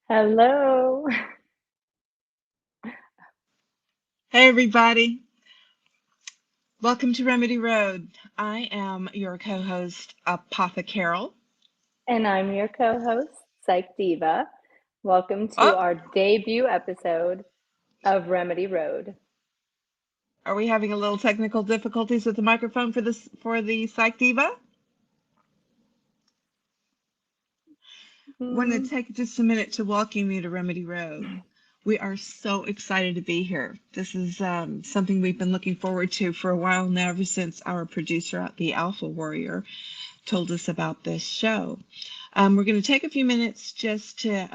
Hello. Hey, everybody. Welcome to Remedy Road. I am your co host, ApotheCarol. And I'm your co host, PsychDiva. Welcome to Oh, our debut episode of Remedy Road. are we having a little technical difficulties with the microphone for the Psych Diva? Want to Hmm. take just a minute to welcome you to Remedy Road. We are so excited to be here. This is something we've been looking forward to for a while now, ever since our producer, the Alpha Warrior, told us about this show. We're going to take a few minutes just to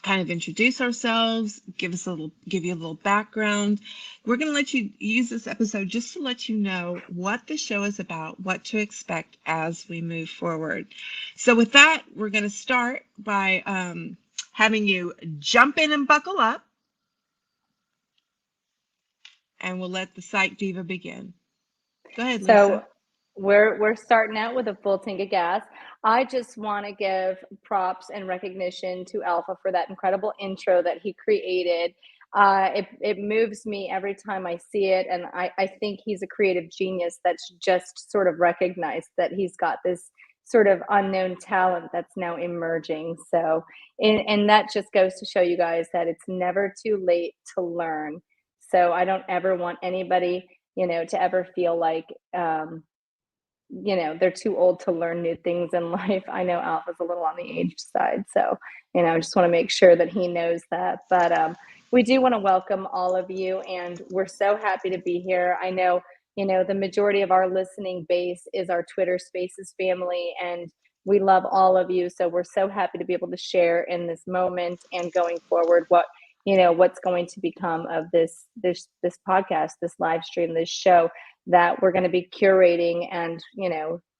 kind of introduce ourselves, give you a little background. We're going to let you use this episode just to let you know what the show is about, what to expect as we move forward. So with that, we're going to start by having you jump in and buckle up, and we'll let the Psych Diva begin. Go ahead, So Lisa. we're starting out with a full tank of gas. I just want to give props and recognition to Alpha for that incredible intro that he created. It moves me every time I see it, and I think he's a creative genius that's just sort of recognized that he's got this sort of unknown talent that's now emerging. So, and that just goes to show you guys that it's never too late to learn. So I don't ever want anybody, to ever feel like they're too old to learn new things in life. I know Alpha's a little on the age side, so I just want to make sure that he knows that. But we do want to welcome all of you, and we're so happy to be here. I know the majority of our listening base is our Twitter Spaces family, and we love all of you. So we're so happy to be able to share in this moment and going forward what's going to become of this podcast, this live stream, this show that we're going to be curating and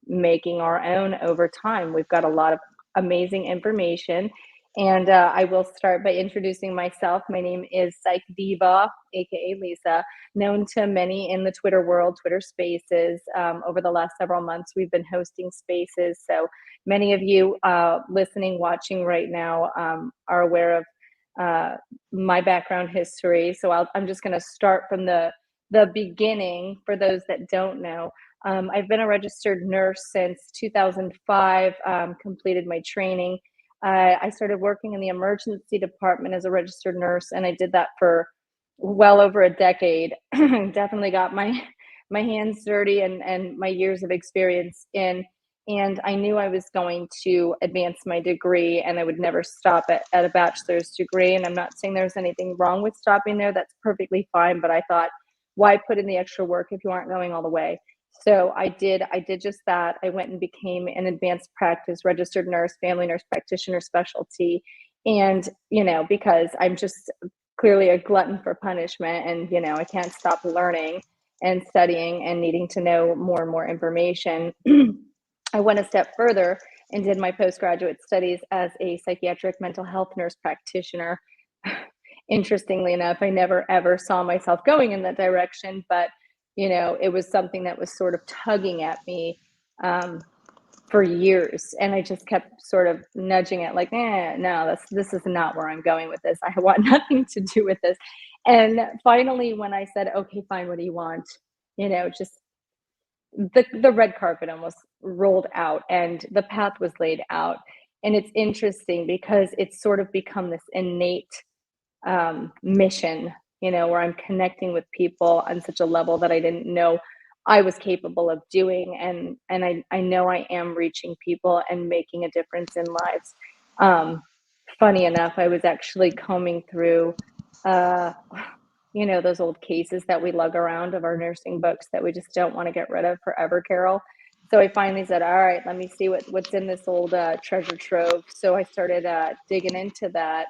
making our own over time. We've got a lot of amazing information, and I will start by introducing myself. My name is Psych Diva, aka Lisa, known to many in the Twitter world, Twitter Spaces. Over the last several months, we've been hosting spaces, so many of you listening, watching right now are aware of my background history. So I'm just going to start from the beginning for those that don't know. I've been a registered nurse since 2005, completed my training. I started working in the emergency department as a registered nurse, and I did that for well over a decade. Definitely got my hands dirty and my years of experience in. And I knew I was going to advance my degree, and I would never stop at a bachelor's degree. And I'm not saying there's anything wrong with stopping there. That's perfectly fine. But I thought, why put in the extra work if you aren't going all the way? So I did just that. I went and became an advanced practice registered nurse, family nurse practitioner specialty. And because I'm just clearly a glutton for punishment, and I can't stop learning and studying and needing to know more and more information. I went a step further and did my postgraduate studies as a psychiatric mental health nurse practitioner. Interestingly enough, I never ever saw myself going in that direction, but it was something that was sort of tugging at me um, for years, and I just kept sort of nudging it, like, no, this is not where I'm going with this. I want nothing to do with this. And finally, when I said, okay, fine, what do you want? Just the red carpet almost rolled out and the path was laid out. And it's interesting because it's sort of become this innate mission, where I'm connecting with people on such a level that I didn't know I was capable of doing. And I know I am reaching people and making a difference in lives. Um, Funny enough, I was actually combing through, uh, those old cases that we lug around of our nursing books that we just don't want to get rid of forever, Carol. So I finally said, all right, let me see what's in this old treasure trove. So I started digging into that.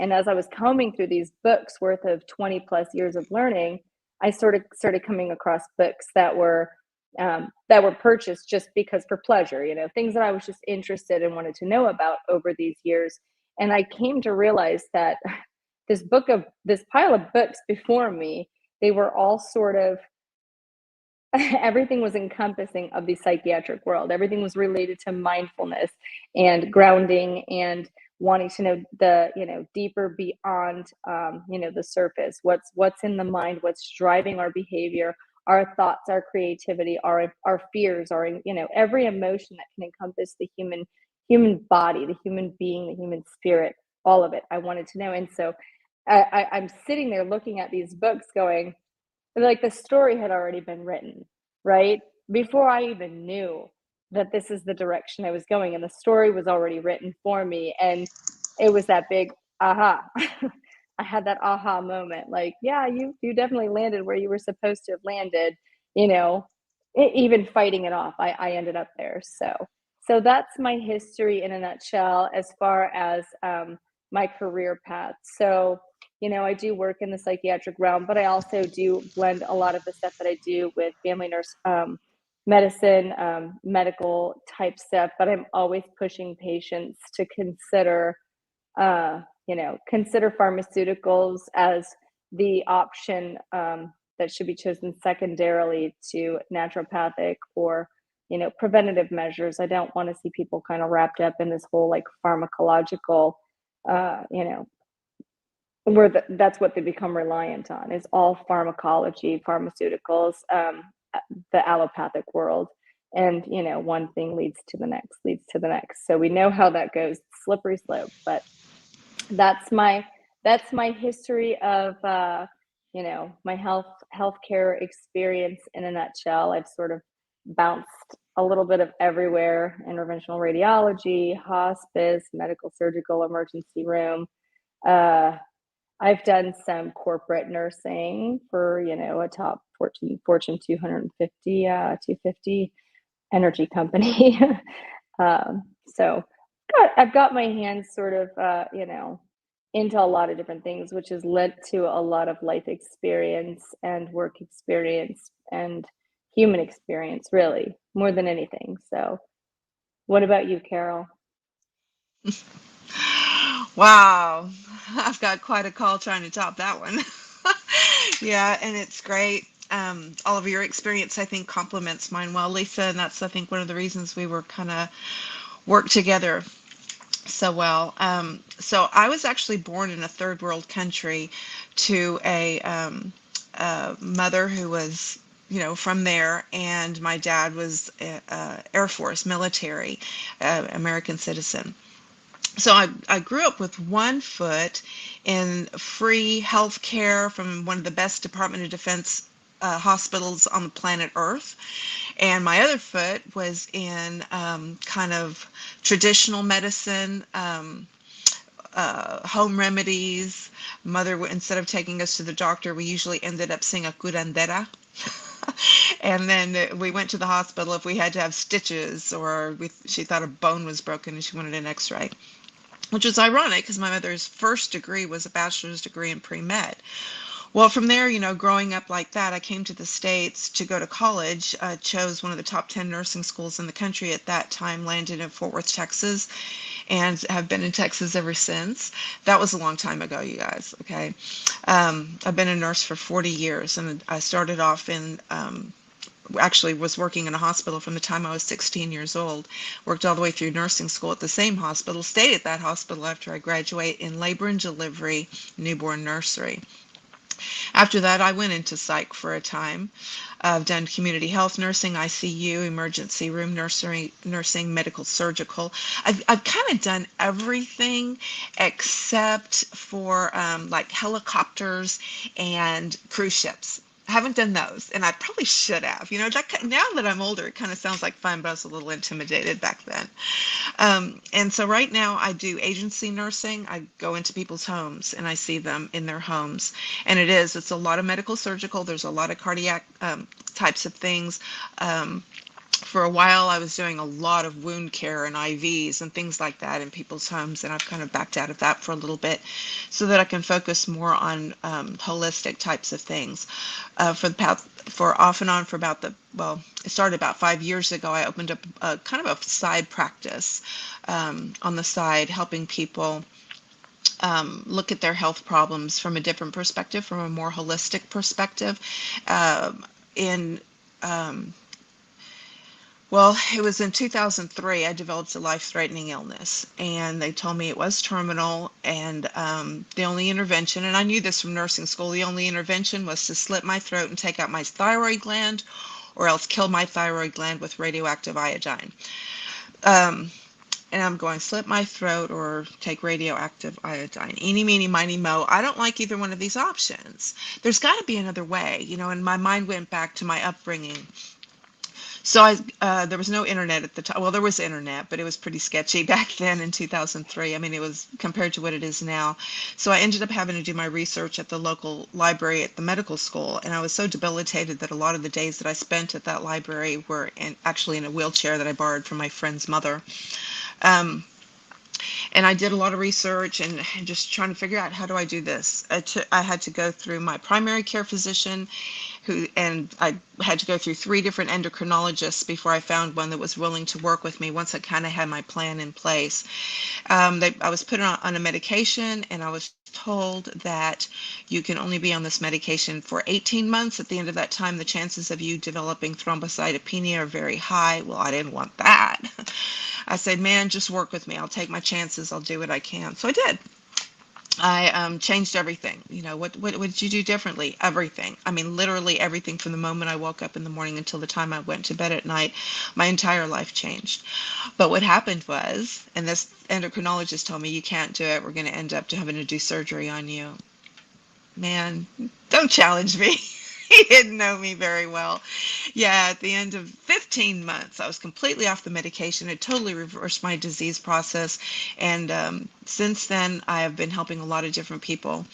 And as I was combing through these books worth of 20 plus years of learning, I sort of started coming across books that were purchased just because for pleasure, things that I was just interested and wanted to know about over these years. And I came to realize that this pile of books before me, they were all sort of everything was encompassing of the psychiatric world. Everything was related to mindfulness and grounding and wanting to know the, deeper beyond, the surface. What's in the mind, what's driving our behavior, our thoughts, our creativity, our fears, every emotion that can encompass the human body, the human being, the human spirit, all of it. I wanted to know. And so I'm sitting there looking at these books going, like, the story had already been written, right? Before I even knew that this is the direction I was going, and the story was already written for me. And it was that big aha. I had that aha moment, like, yeah, you definitely landed where you were supposed to have landed, you know, even fighting it off. I ended up there. So that's my history in a nutshell as far as my career path. So I do work in the psychiatric realm, but I also do blend a lot of the stuff that I do with family nurse medicine, medical type stuff. But I'm always pushing patients to consider pharmaceuticals as the option that should be chosen secondarily to naturopathic or preventative measures. I don't want to see people kind of wrapped up in this whole like pharmacological that's what they become reliant on, is all pharmacology, pharmaceuticals, the allopathic world. And one thing leads to the next, so we know how that goes, slippery slope. But that's my history of my healthcare experience in a nutshell. I've sort of bounced a little bit of everywhere: interventional radiology, hospice, medical, surgical, emergency room. I've done some corporate nursing for, a top Fortune 250 energy company. So I've got my hands sort of, into a lot of different things, which has led to a lot of life experience and work experience and human experience, really, more than anything. So what about you, Carol? Wow, I've got quite a call trying to top that one. Yeah, and it's great. All of your experience, I think, complements mine well, Lisa, and that's, I think, one of the reasons we were kind of work together so well. So I was actually born in a third world country to a mother who was, from there, and my dad was Air Force, military, American citizen. So I grew up with one foot in free health care from one of the best Department of Defense hospitals on the planet Earth. And my other foot was in kind of traditional medicine, home remedies. Mother, instead of taking us to the doctor, we usually ended up seeing a curandera. And then we went to the hospital if we had to have stitches, or she thought a bone was broken and she wanted an x-ray. Which was ironic because my mother's first degree was a bachelor's degree in pre-med. Well, from there, growing up like that, I came to the States to go to college. Chose one of the top 10 nursing schools in the country at that time, landed in Fort Worth, Texas, and have been in Texas ever since. That was a long time ago, you guys, okay? I've been a nurse for 40 years, and I started off actually was working in a hospital from the time I was 16 years old, worked all the way through nursing school at the same hospital, stayed at that hospital after I graduated in labor and delivery, newborn nursery. After that, I went into psych for a time. I've done community health nursing, ICU, emergency room nursing, medical, surgical. I've kind of done everything except for like helicopters and cruise ships. I haven't done those, and I probably should have. Now that I'm older, it kind of sounds like fun, but I was a little intimidated back then. And so right now I do agency nursing. I go into people's homes and I see them in their homes. And it's a lot of medical surgical. There's a lot of cardiac types of things. For a while, I was doing a lot of wound care and IVs and things like that in people's homes, and I've kind of backed out of that for a little bit so that I can focus more on holistic types of things. For off and on for it started about 5 years ago. I opened up a kind of a side practice on the side, helping people look at their health problems from a different perspective, from a more holistic perspective. In Well, it was in 2003 I developed a life-threatening illness, and they told me it was terminal, and the only intervention, and I knew this from nursing school, the only intervention was to slit my throat and take out my thyroid gland, or else kill my thyroid gland with radioactive iodine. Um, and I'm going slit my throat or take radioactive iodine. Eeny, meeny, miny, mo. I don't like either one of these options. There's got to be another way, and my mind went back to my upbringing. So there was no internet at the time. Well, there was internet, but it was pretty sketchy back then in 2003. I mean, it was compared to what it is now. So I ended up having to do my research at the local library at the medical school, and I was so debilitated that a lot of the days that I spent at that library were actually in a wheelchair that I borrowed from my friend's mother. Um, and I did a lot of research and just trying to figure out how do I do this. I had to go through my primary care physician, and I had to go through 3 different endocrinologists before I found one that was willing to work with me once I kind of had my plan in place. I was put on a medication, and I was told that you can only be on this medication for 18 months. At the end of that time, the chances of you developing thrombocytopenia are very high. Well, I didn't want that. I said, man, just work with me. I'll take my chances. I'll do what I can. So I did. I changed everything. What did you do differently? Everything. I mean, literally everything from the moment I woke up in the morning until the time I went to bed at night. My entire life changed. But what happened was, and this endocrinologist told me, you can't do it. We're going to end up having to do surgery on you. Man, don't challenge me. He didn't know me very well. Yeah, at the end of 15 months, I was completely off the medication. It totally reversed my disease process. And since then, I have been helping a lot of different people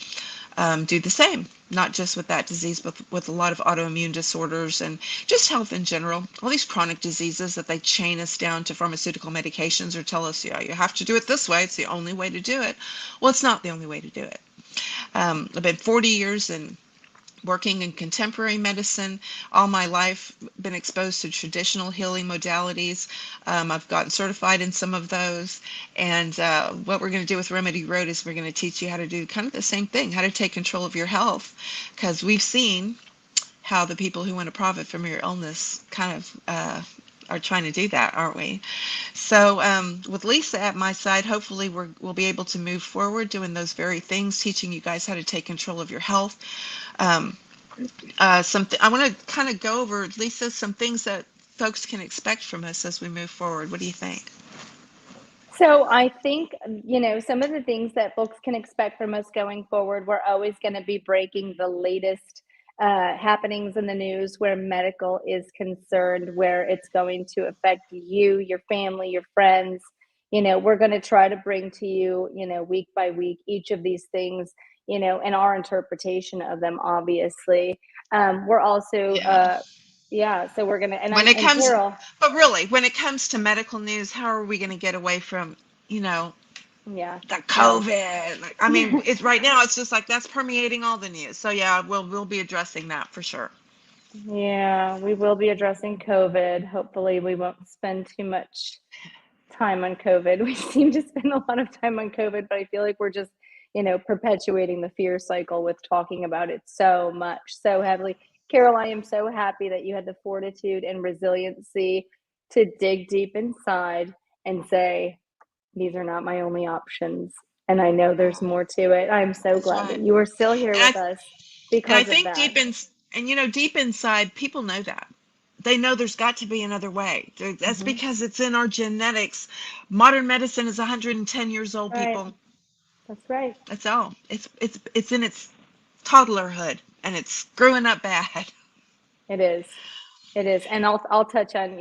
do the same, not just with that disease, but with a lot of autoimmune disorders and just health in general. All these chronic diseases that they chain us down to pharmaceutical medications or tell us, yeah, you have to do it this way. It's the only way to do it. Well, it's not the only way to do it. I've been 40 years in working in contemporary medicine all my life, been exposed to traditional healing modalities. I've gotten certified in some of those. And what we're going to do with Remedy Road is we're going to teach you how to do kind of the same thing, how to take control of your health. Because we've seen how the people who want to profit from your illness kind of are trying to do that, aren't we? So with Lisa at my side, hopefully we'll be able to move forward doing those very things, teaching you guys how to take control of your health. Um, I want to kind of go over, Lisa, some things that folks can expect from us as we move forward. What do you think? So I think, some of the things that folks can expect from us going forward, we're always going to be breaking the latest happenings in the news where medical is concerned, where it's going to affect you, your family, your friends. We're going to try to bring to you, week by week, each of these things, and our interpretation of them, obviously. We're also, Yeah. yeah, so we're going to, When it and comes, Carol, but really, when it comes to medical news, how are we going to get away from, you know, yeah, the no. COVID? Like, I mean, it's right now. It's just like that's permeating all the news. So yeah, we'll be addressing that for sure. Yeah, we will be addressing COVID. Hopefully, we won't spend too much time on COVID. We seem to spend a lot of time on COVID, but I feel like we're just, perpetuating the fear cycle with talking about it so much, so heavily. Carol, I am so happy that you had the fortitude and resiliency to dig deep inside and say, these are not my only options. And I know there's more to it. I'm so That's glad that right. you are still here And with us I because of think that. deep inside, people know that. They know there's got to be another way. That's Hmm. because it's in our genetics. Modern medicine is 110 years old, Right. people. That's right. That's all. It's in its toddlerhood and it's screwing up bad. It is. It is. And I'll touch on,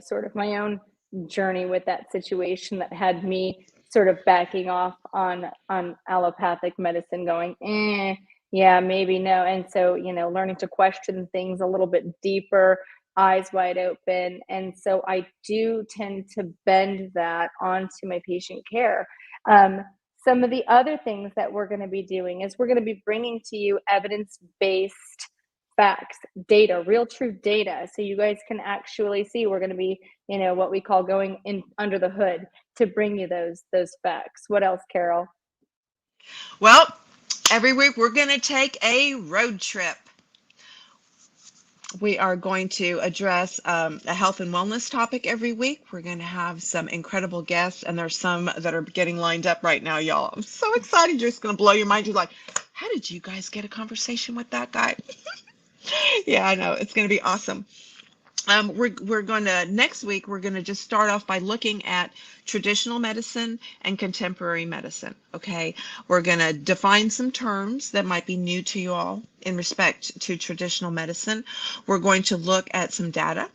sort of my own journey with that situation that had me sort of backing off on allopathic medicine, going, yeah, maybe no. And so, learning to question things a little bit deeper, eyes wide open. And so I do tend to bend that onto my patient care. Um, some of the other things that we're going to be doing is we're going to be bringing to you evidence-based facts, data, real true data. So you guys can actually see, we're going to be, what we call going in under the hood to bring you those facts. What else, Carol? Well, every week we're going to take a road trip. We are going to address a health and wellness topic every week. We're going to have some incredible guests, and there's some that are getting lined up right now, y'all. I'm so excited. You're just going to blow your mind. You're like, how did you guys get a conversation with that guy? Yeah, I know. It's going to be awesome. We're going to next week we're going to just start off by looking at traditional medicine and contemporary medicine. Okay, we're going to define some terms that might be new to you all in respect to traditional medicine. We're going to look at some data.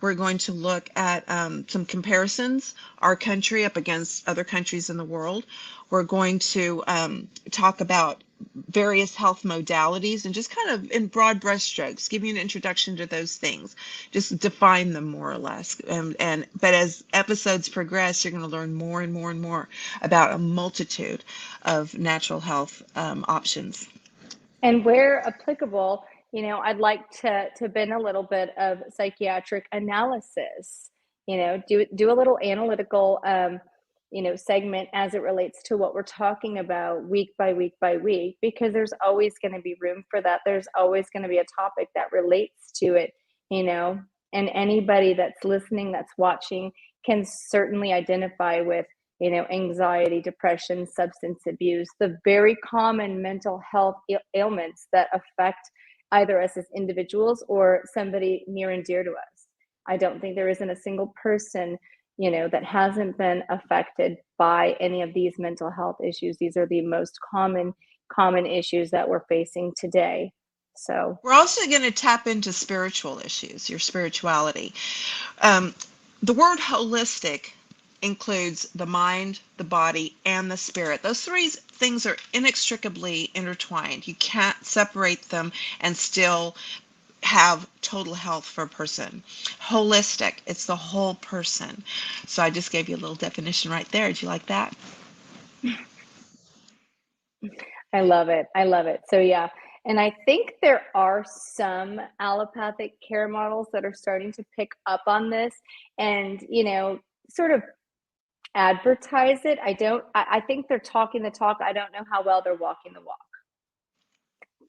We're going to look at some comparisons, our country up against other countries in the world. We're going to talk about various health modalities and just kind of in broad brushstrokes, give you an introduction to those things, just define them more or less. But as episodes progress, you're going to learn more and more and more about a multitude of natural health options. And where applicable, I'd like to bend a little bit of psychiatric analysis. Do a little analytical, segment as it relates to what we're talking about week by week by week, because there's always going to be room for that. There's always going to be a topic that relates to it, you know, and anybody that's listening, that's watching, can certainly identify with anxiety, depression, substance abuse, the very common mental health ailments that affect either us as individuals or somebody near and dear to us. I don't think there isn't a single person, that hasn't been affected by any of these mental health issues. These are the most common issues that we're facing today. So We're also going to tap into spiritual issues, your spirituality. Um, the word holistic includes the mind, the body, and the spirit. Those three things are inextricably intertwined. You can't separate them and still have total health for a person. Holistic, it's the whole person. So I just gave you a little definition right there. Did you like that? I love it. I love it. So yeah. And I think there are some allopathic care models that are starting to pick up on this and, sort of advertise it. I think they're talking the talk. I don't know how well they're walking the walk.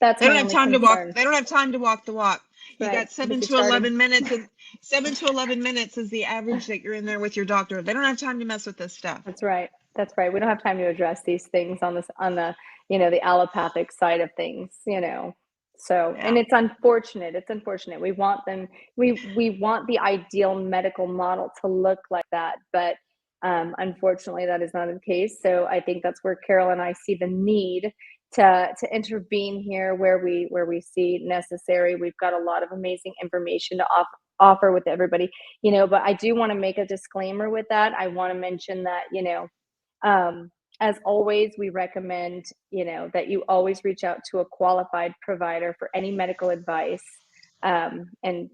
That's They don't my have only time to walk. concern. They don't have time to walk the walk. You Right. got This seven is to starting. 11 minutes, and 7 to 11 minutes is the average that you're in there with your doctor. They don't have time to mess with this stuff. That's right. That's right. We don't have time to address these things on the, the allopathic side of things. So, and Yeah. it's unfortunate. It's unfortunate. We want them, we want the ideal medical model to look like that, but unfortunately that is not the case. So I think that's where Carol and I see the need to intervene here where we see necessary. We've got a lot of amazing information to offer with everybody, but I do want to make a disclaimer with that. I want to mention that, as always, we recommend, that you always reach out to a qualified provider for any medical advice. And,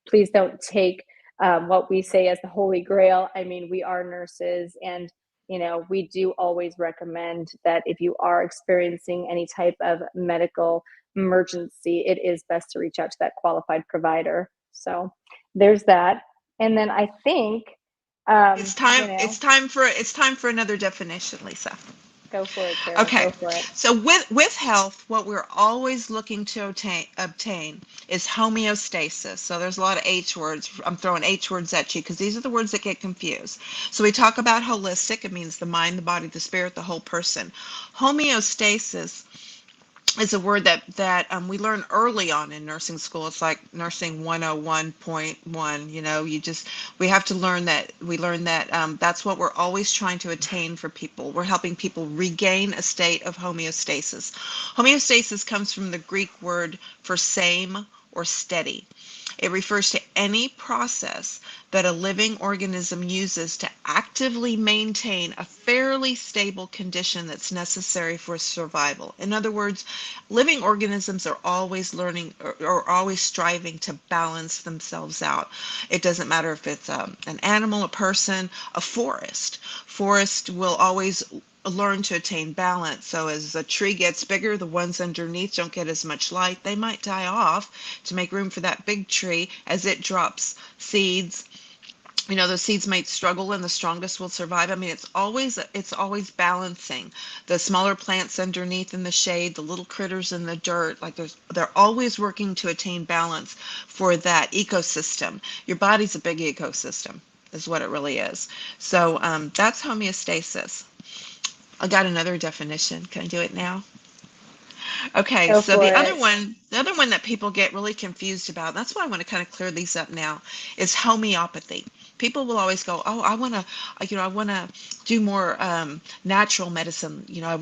please don't take what we say as the holy grail. I mean, we are nurses, and, we do always recommend that if you are experiencing any type of medical emergency, it is best to reach out to that qualified provider. So there's that. And then I think, It's time. you know, It's time for another definition, Lisa. go for it, Carol. Okay, Go for it. so with health, what we're always looking to obtain is homeostasis. So there's a lot of H words. I'm throwing H words at you because these are the words that get confused. So we talk about holistic. It means the mind, the body, the spirit, the whole person. Homeostasis is a word that we learn early on in nursing school. It's like nursing 101.1. We have to learn that. We learn that that's what we're always trying to attain for people. We're helping people regain a state of homeostasis. Homeostasis comes from the Greek word for same or steady. It refers to any process that a living organism uses to actively maintain a fairly stable condition that's necessary for survival. In other words, living organisms are always learning or always striving to balance themselves out. It doesn't matter if it's an animal, a person, a forest. Forest will always learn to attain balance. So as a tree gets bigger, the ones underneath don't get as much light. They might die off to make room for that big tree as it drops seeds The seeds might struggle and the strongest will survive. I mean, it's always balancing the smaller plants underneath in the shade, the little critters in the dirt. Like they're always working to attain balance for that ecosystem. Your body's a big ecosystem, is what it really is. So that's homeostasis. I got another definition. Can I do it now? Okay, Go so for it. the other one that people get really confused about, that's why I want to kind of clear these up now, is homeopathy. People will always go, "Oh, I want to do more natural medicine. I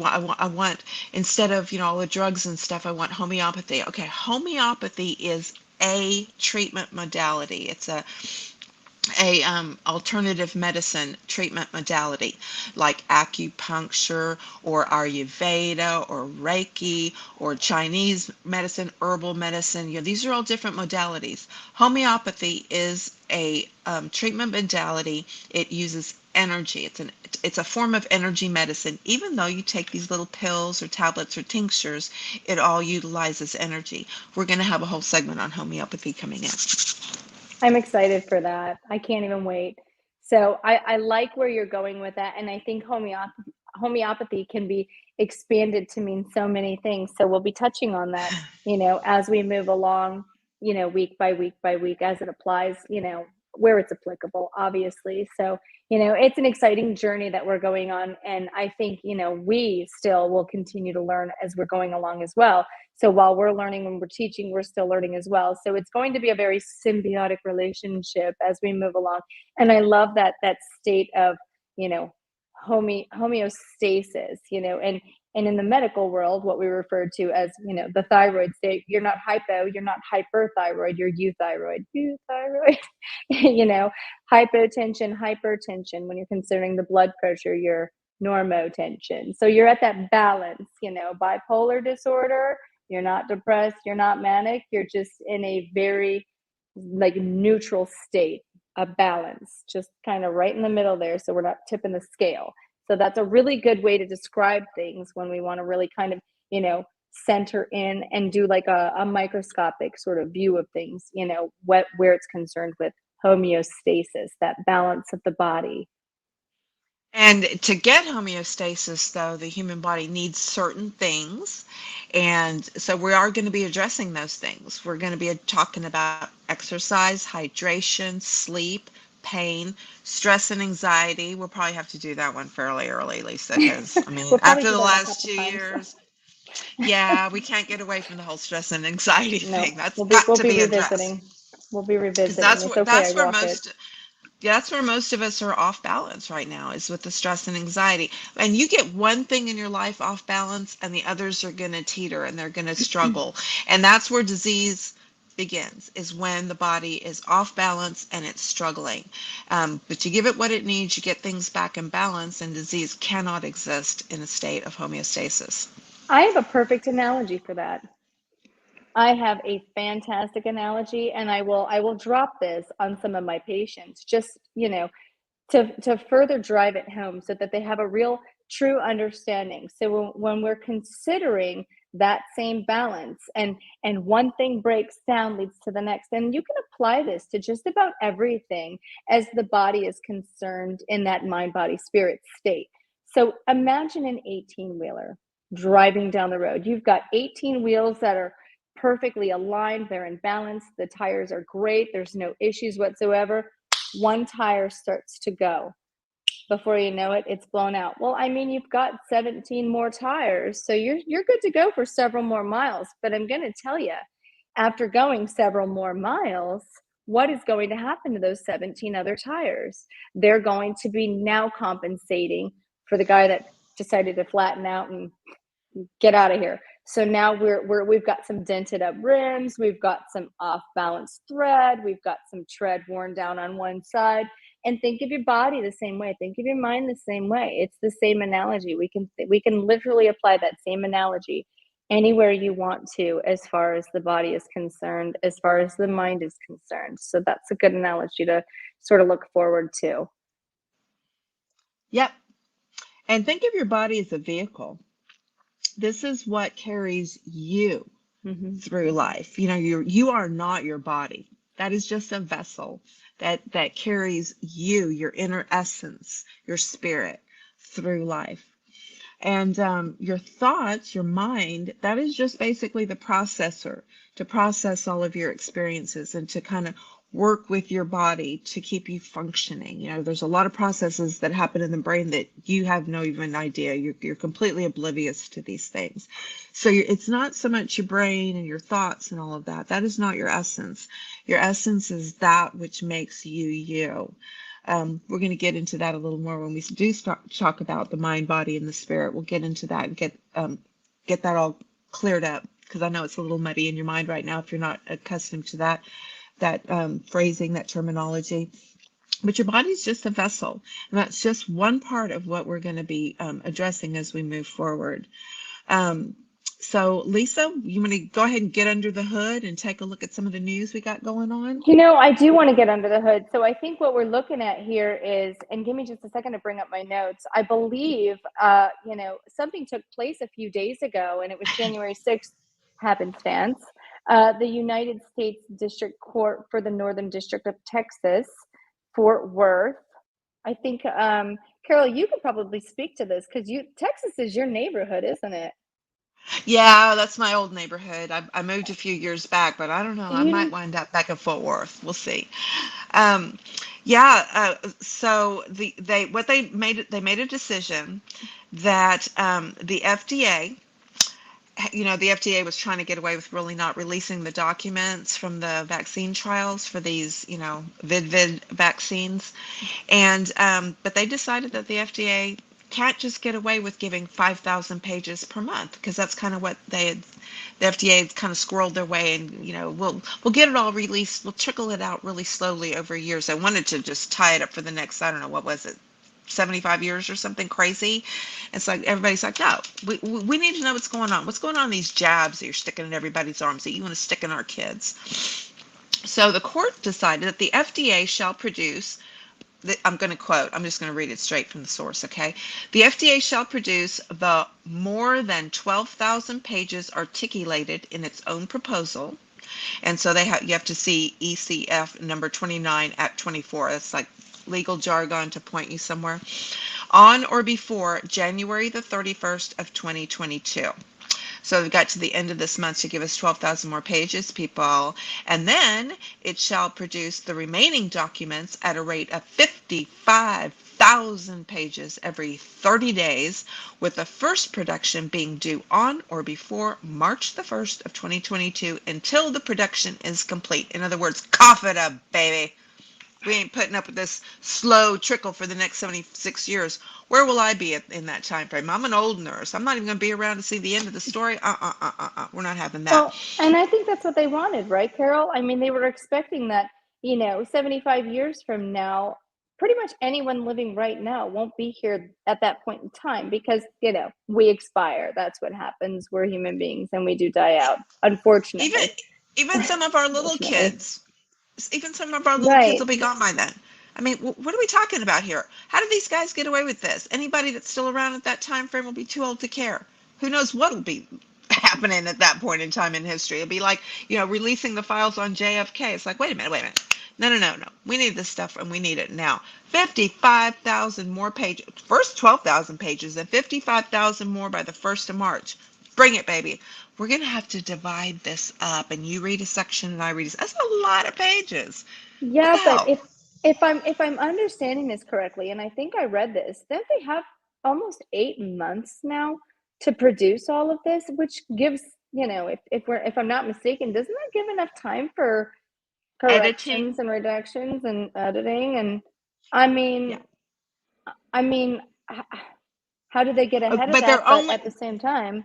want instead of, all the drugs and stuff, I want homeopathy." Okay, homeopathy is a treatment modality. It's a alternative medicine treatment modality like acupuncture or Ayurveda or Reiki or Chinese medicine, herbal medicine. These are all different modalities. Homeopathy is a treatment modality. It uses energy. It's a form of energy medicine. Even though you take these little pills or tablets or tinctures, it all utilizes energy. We're going to have a whole segment on homeopathy coming in. I'm excited for that. I can't even wait. So I like where you're going with that. And I think homeopathy can be expanded to mean so many things. So we'll be touching on that, as we move along, week by week by week as it applies, where it's applicable, obviously. So, it's an exciting journey that we're going on. And I think, we still will continue to learn as we're going along as well. So while we're learning, when we're teaching, we're still learning as well. So it's going to be a very symbiotic relationship as we move along. And I love that state of, you know, homeostasis, and in the medical world, what we refer to as, the thyroid state, you're not hypo, you're not hyperthyroid, you're euthyroid, hypotension, hypertension, when you're considering the blood pressure, you're normotension. So you're at that balance, bipolar disorder, you're not depressed, you're not manic, you're just in a very like neutral state, a balance, just kind of right in the middle there. So we're not tipping the scale. So that's a really good way to describe things when we want to really kind of, center in and do like a microscopic sort of view of things, where it's concerned with homeostasis, that balance of the body. And to get homeostasis, though, the human body needs certain things. And so we are going to be addressing those things. We're going to be talking about exercise, hydration, sleep, pain, stress, and anxiety. We'll probably have to do that one fairly early, Lisa, because, I mean, We'll probably after do the that a last couple two times. years, yeah, we can't get away from the whole stress and anxiety No, thing. That's we'll be got we'll to be be addressed. revisiting. We'll be Because revisiting. It's okay. I walk it. that's where most of us are off balance right now, is with the stress and anxiety. And you get one thing in your life off balance and the others are going to teeter and they're going to struggle. And that's where disease begins, is when the body is off balance and it's struggling. But you give it what it needs, you get things back in balance, and disease cannot exist in a state of homeostasis. I have a perfect analogy for that. I have a fantastic analogy, and I will drop this on some of my patients, just to further drive it home so that they have a real true understanding. So when we're considering that same balance, and one thing breaks down leads to the next, and you can apply this to just about everything as the body is concerned in that mind body spirit state. So imagine an 18 wheeler driving down the road. You've got 18 wheels that are perfectly aligned, they're in balance, the tires are great, there's no issues whatsoever. One tire starts to go. Before you know it, it's blown out. Well, I mean, you've got 17 more tires, so you're good to go for several more miles. But I'm going to tell you, after going several more miles, what is going to happen to those 17 other tires? They're going to be now compensating for the guy that decided to flatten out and get out of here. So now we've got some dented up rims, we've got some off balance thread, we've got some tread worn down on one side. And think of your body the same way. Think of your mind the same way. It's the same analogy. We can literally apply that same analogy anywhere you want to, as far as the body is concerned, as far as the mind is concerned. So that's a good analogy to sort of look forward to. Yep. And think of your body as a vehicle. This is what carries you Mm-hmm. through life. You are not your body. That is just a vessel that carries you, your inner essence, your spirit through life. And your thoughts, your mind, that is just basically the processor to process all of your experiences and to kind of work with your body to keep you functioning. You know, there's a lot of processes that happen in the brain that you have no even idea. You're completely oblivious to these things. So it's not so much your brain and your thoughts and all of that. That is not your essence. Your essence is that which makes you you. We're going to get into that a little more when we do talk about the mind, body, and the spirit. We'll get into that and get that all cleared up, because I know it's a little muddy in your mind right now if you're not accustomed to that phrasing, that terminology. But your body's just a vessel, and that's just one part of what we're going to be addressing as we move forward. So Lisa, you want to go ahead and get under the hood and take a look at some of the news we got going on? You know, I do want to get under the hood. So I think what we're looking at here is, and give me just a second to bring up my notes. I believe, something took place a few days ago, and it was January 6th, happenstance. The United States District Court for the Northern District of Texas, Fort Worth. I think, Carol, you could probably speak to this because Texas is your neighborhood, isn't it? Yeah, that's my old neighborhood. I moved a few years back, but I don't know. I might You wind up back in Fort Worth. We'll see. Um, yeah. So they made a decision that the FDA, the FDA was trying to get away with really not releasing the documents from the vaccine trials for these, vid vaccines. And but they decided that the FDA can't just get away with giving 5,000 pages per month, because that's kind of what the FDA had kind of squirreled their way, and we'll get it all released, we'll trickle it out really slowly over years. I wanted to just tie it up for the next, I don't know, what was it, 75 years or something crazy. It's like everybody's like, no, we need to know what's going on. What's going on in these jabs that you're sticking in everybody's arms that you want to stick in our kids? So the court decided that the FDA shall produce, I'm going to quote, I'm just going to read it straight from the source, okay? The FDA shall produce the more than 12,000 pages articulated in its own proposal. And so you have to see ECF number 29 at 24. That's like legal jargon to point you somewhere. On or before January the 31st of 2022. So we got to the end of this month to give us 12,000 more pages, people. And then it shall produce the remaining documents at a rate of 55,000 pages every 30 days, with the first production being due on or before March the 1st of 2022 until the production is complete. In other words, cough it up, baby. We ain't putting up with this slow trickle for the next 76 years. Where will I be in that time frame? I'm an old nurse. I'm not even going to be around to see the end of the story. We're not having that. Well, and I think that's what they wanted, right, Carol? I mean, they were expecting that, 75 years from now, pretty much anyone living right now won't be here at that point in time because, we expire. That's what happens. We're human beings and we do die out, Even unfortunately. even some of our little Unfortunately. kids, even some of our little kids Right. will be gone by then. I mean, what are we talking about here? How do these guys get away with this? Anybody that's still around at that time frame will be too old to care. Who knows what will be happening at that point in time in history? It'll be like, releasing the files on JFK. It's like, wait a minute. No. We need this stuff and we need it now. 55,000 more pages. First 12,000 pages and 55,000 more by the 1st of March. Bring it, baby. We're going to have to divide this up, and you read a section and I read a. That's a lot of pages. What Yeah, the but hell? if I'm understanding this correctly, and I think I read this, don't they have almost 8 months now to produce all of this, which gives, if I'm not mistaken, doesn't that give enough time for Editing. corrections and redactions and editing? And I Yeah. mean, I mean, how do they get ahead of But that? they're But only, at the same time,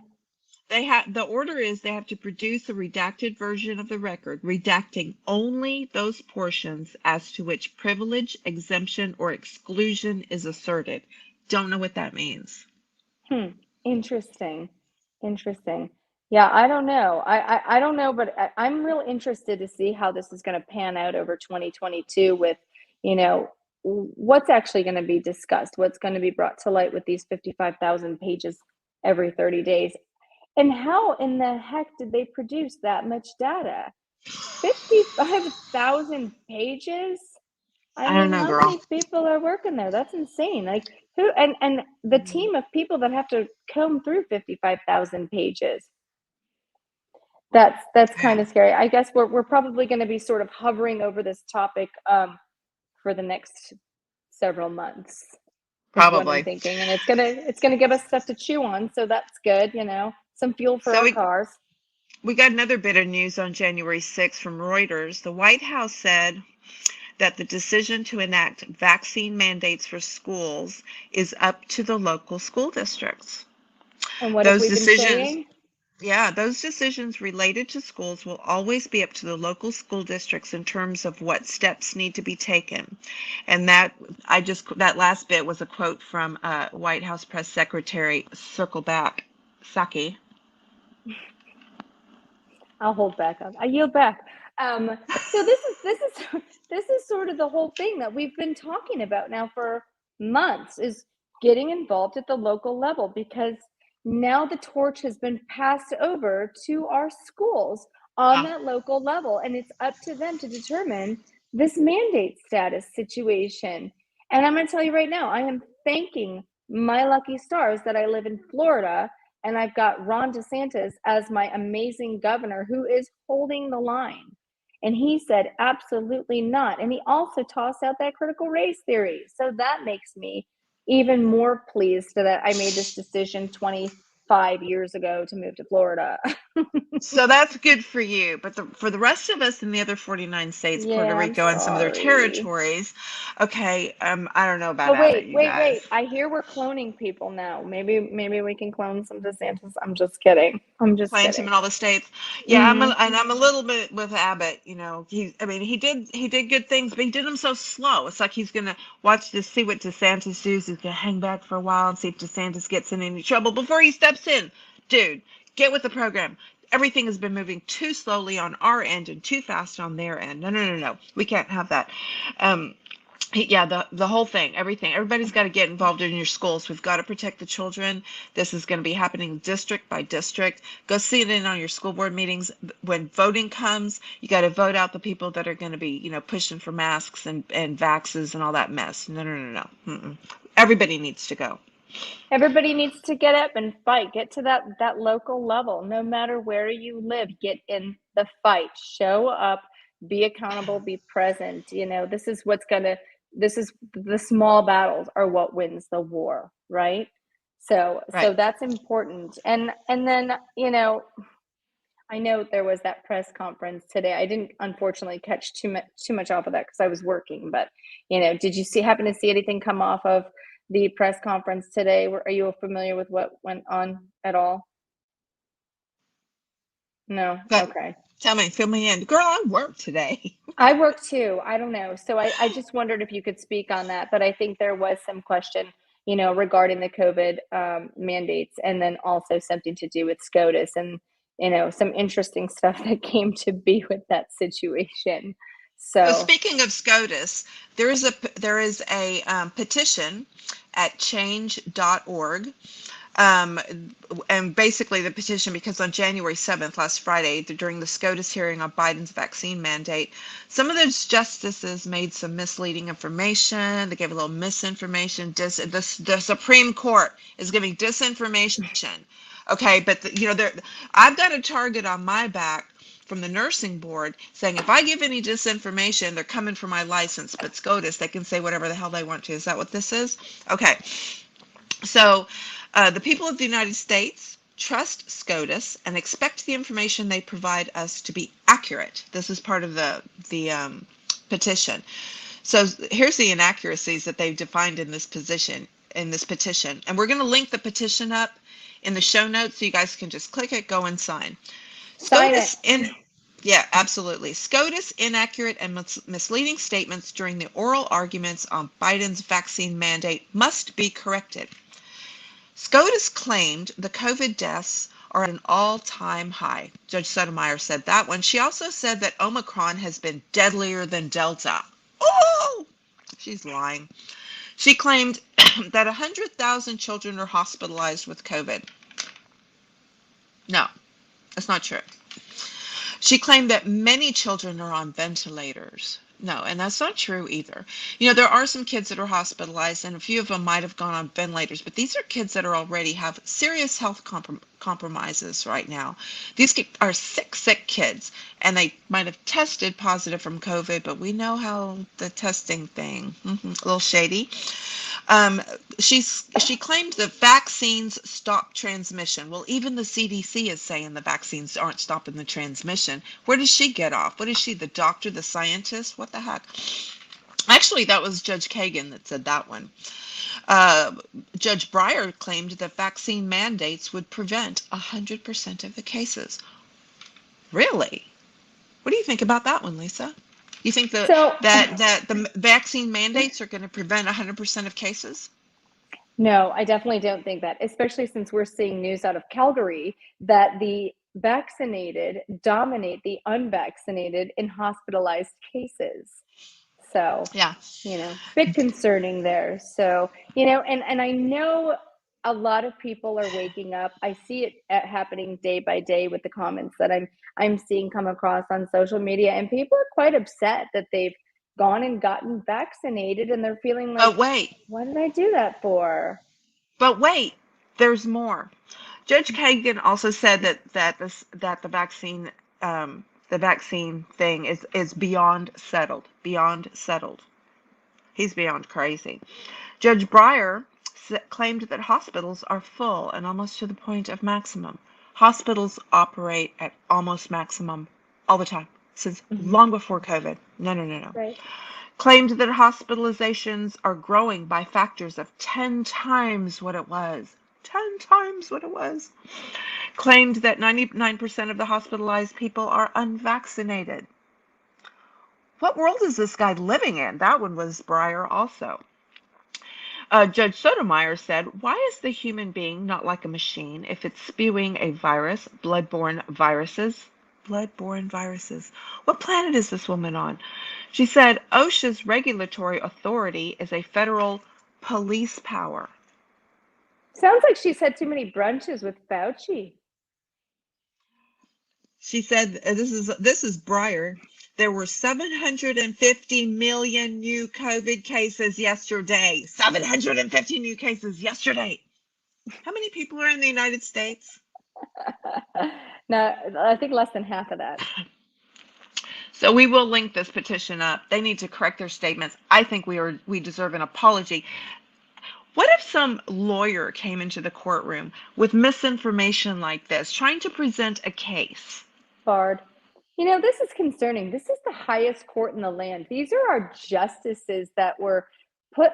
the order is they have to produce a redacted version of the record, redacting only those portions as to which privilege, exemption, or exclusion is asserted. Don't know what that means. hmm, interesting, interesting. Yeah, I don't know. I don't know, but I'm real interested to see how this is going to pan out over 2022 with, what's actually going to be discussed, what's going to be brought to light with these 55,000 pages every 30 days. And how in the heck did they produce that much data? 55,000 pages? I I don't mean, know, how girl. many people are working there? That's insane. Like who and the team of people that have to comb through 55,000 pages. That's kind Yeah, of scary. I guess we're probably going to be sort of hovering over this topic for the next several months is what I'm probably. thinking, and it's gonna give us stuff to chew on, so that's good, some fuel for So our we cars. we got another bit of news on January 6th from Reuters. The White House said that the decision to enact vaccine mandates for schools is up to the local school districts. And what have Those we been decisions, saying? yeah, those decisions related to schools will always be up to the local school districts in terms of what steps need to be taken. And that last bit was a quote from White House Press Secretary Circle Back Psaki. I'll hold back. I yield back. So this is sort of the whole thing that we've been talking about now for months is getting involved at the local level because now the torch has been passed over to our schools on Yeah, that local level, and it's up to them to determine this mandate status situation. And I'm going to tell you right now, I am thanking my lucky stars that I live in Florida and I've got Ron DeSantis as my amazing governor who is holding the line. And he said, absolutely not. And he also tossed out that critical race theory. So that makes me even more pleased that I made this decision 25 years ago to move to Florida. so that's good for you, but for the rest of us in the other 49 states, Puerto Yeah, I'm Rico, and some other sorry. territories, okay, I don't know about Oh Abbott, wait, you wait, guys. wait. I hear we're cloning people now. Maybe we can clone some DeSantis. I'm just kidding. I'm just Plant him kidding. in all the states. Yeah, Mm-hmm. I'm a little bit with Abbott. I mean, he did good things, but he did them so slow. It's like he's gonna watch to see what DeSantis does. He's gonna hang back for a while and see if DeSantis gets in any trouble before he steps in. Dude, get with the program. Everything has been moving too slowly on our end and too fast on their end. No, no, no, no. We can't have that. Um, yeah, the whole thing, everything. Everybody's got to get involved in your schools. We've got to protect the children. This is going to be happening district by district. Go see it in on your school board meetings. When voting comes, you got to vote out the people that are going to be, pushing for masks and vaxes and all that mess. No, no, no, no. Mm-mm. Everybody needs to go. Everybody needs to get up and fight. Get to that local level. No matter where you live, get in the fight. Show up, be accountable, be present. This is the small battles are what wins the war, right? So Right. that's important. And then, I know there was that press conference today. I didn't unfortunately catch too much off of that because I was working, but did you happen to see anything come off of the press conference today? Are you familiar with what went on at all? No. But Okay. tell me, fill me in. Girl, I work today. I work too. I don't know. So I just wondered if you could speak on that. But I think there was some question, regarding the COVID mandates and then also something to do with SCOTUS and, some interesting stuff that came to be with that situation. So So speaking of SCOTUS, there is a petition at change.org. Um, and basically the petition, because on January 7th, last Friday, during the SCOTUS hearing on Biden's vaccine mandate, some of those justices made some misleading information. They gave a little misinformation. The Supreme Court is giving disinformation. Okay, but I've got a target on my back from the nursing board saying if I give any disinformation, they're coming for my license. But SCOTUS, they can say whatever the hell they want to. Is that what this is? Okay. So the people of the United States trust SCOTUS and expect the information they provide us to be accurate. This is part of the petition. So here's the inaccuracies that they've defined in this petition. And we're going to link the petition up in the show notes so you guys can just click it, go and sign. sign it. SCOTUS in Yeah, absolutely. SCOTUS inaccurate and misleading statements during the oral arguments on Biden's vaccine mandate must be corrected. SCOTUS claimed the COVID deaths are at an all-time high. Judge Sotomayor said that one. She also said that Omicron has been deadlier than Delta. Oh, she's lying. She claimed that 100,000 children are hospitalized with COVID. No, that's not true. She claimed that many children are on ventilators. No, and that's not true either. You know, there are some kids that are hospitalized, and a few of them might have gone on ventilators, but these are kids that are already have serious health compromises right now. These are sick kids, and they might have tested positive from COVID, but we know how the testing thing, a little shady. Um, she claimed that vaccines stop transmission. Well, even the CDC is saying the vaccines aren't stopping the transmission. Where does she get off? What is she, the doctor, the scientist? What the heck? Actually, that was Judge Kagan that said that one. Judge Breyer claimed that vaccine mandates would prevent 100% of the cases. Really? What do you think about that one, Lisa? You think that So that the vaccine mandates are going to prevent 100% of cases? no, I definitely don't think that, especially since we're seeing news out of Calgary that the vaccinated dominate the unvaccinated in hospitalized cases. So, Yeah. bit concerning there. So, and I know a lot of people are waking up. I see it happening day by day with the comments that I'm seeing come across on social media, and people are quite upset that they've gone and gotten vaccinated and they're feeling like, But wait, what did I do that for? but wait, there's more. Judge Kagan also said that the vaccine thing is beyond settled, beyond settled. He's beyond crazy. Judge Breyer claimed that hospitals are full and almost to the point of maximum. Hospitals operate at almost maximum all the time since long before COVID. No. Right. Claimed that hospitalizations are growing by factors of 10 times what it was. 10 times what it was. Claimed that 99% of the hospitalized people are unvaccinated. What world is this guy living in? That one was Breyer also. Judge Sotomayor said, why is the human being not like a machine if it's spewing a virus, bloodborne viruses? Bloodborne viruses. What planet is this woman on? She said, OSHA's regulatory authority is a federal police power. Sounds like she's had too many brunches with Fauci. She said, this is Breyer. There were 750 million new COVID cases yesterday. 750 new cases yesterday. How many people are in the United States? No, I think less than half of that. So we will link this petition up. They need to correct their statements. I think we deserve an apology. What if some lawyer came into the courtroom with misinformation like this, trying to present a case? Barred. This is concerning. This is the highest court in the land. These are our justices that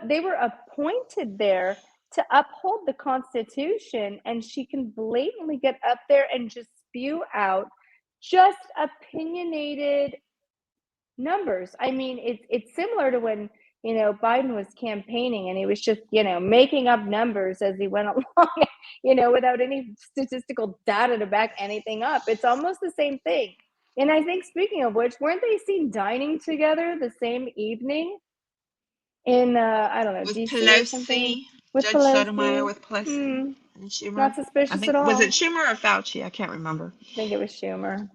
they were appointed there to uphold the Constitution, and she can blatantly get up there and just spew out just opinionated numbers. I mean, it's similar to when Biden was campaigning and he was just making up numbers as he went along, without any statistical data to back anything up. It's almost the same thing. And I think, speaking of which, weren't they seen dining together the same evening in I don't know, With DC or something, Pelosi, with Judge Sotomayor Pelosi? with Pelosi and Not Schumer. I suspicious at think, was all. it Schumer or Fauci? I can't remember. I think it was Schumer.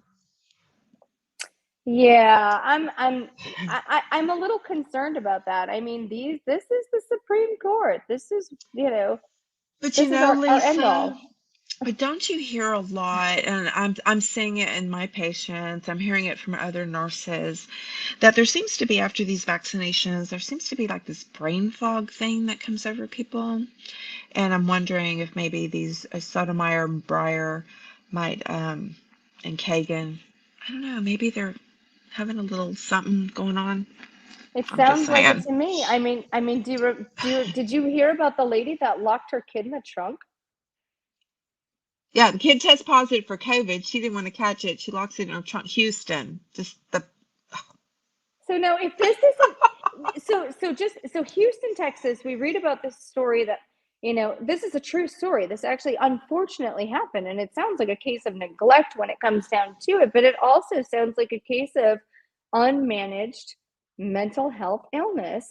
Yeah, I'm a little concerned about that. I mean, this is the Supreme Court. This is, But this is our end Lisa, all. but don't you hear a lot, and I'm seeing it in my patients, I'm hearing it from other nurses, that there seems to be, after these vaccinations, there seems to be like this brain fog thing that comes over people. And I'm wondering if maybe these Sotomayor and Breyer might, and Kagan, I don't know, maybe they're having a little something going on. It I'm just sounds like it saying. to me. I mean, did you hear about the lady that locked her kid in the trunk? Yeah, the kid tests positive for COVID. She didn't want to catch it. She locks it in her trunk. Houston, just the. So now, if this isn't so Houston, Texas, we read about this story that this is a true story. This actually unfortunately happened, and it sounds like a case of neglect when it comes down to it, but it also sounds like a case of unmanaged mental health illness,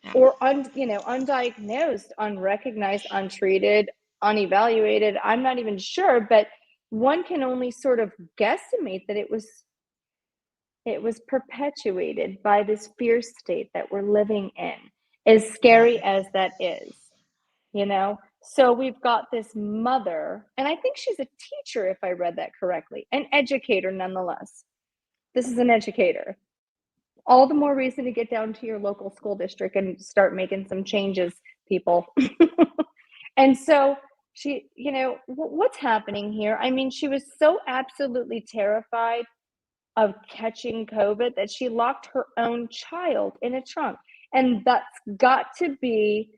Yeah. or undiagnosed, unrecognized, untreated, unevaluated. I'm not even sure, but one can only sort of guesstimate that it was perpetuated by this fear state that we're living in, as scary as that is, you know? So we've got this mother, and I think she's a teacher, if I read that correctly, an educator nonetheless. This is an educator. All the more reason to get down to your local school district and start making some changes, people. And so she, what's happening here? I mean, she was so absolutely terrified of catching COVID that she locked her own child in a trunk. And that's got to be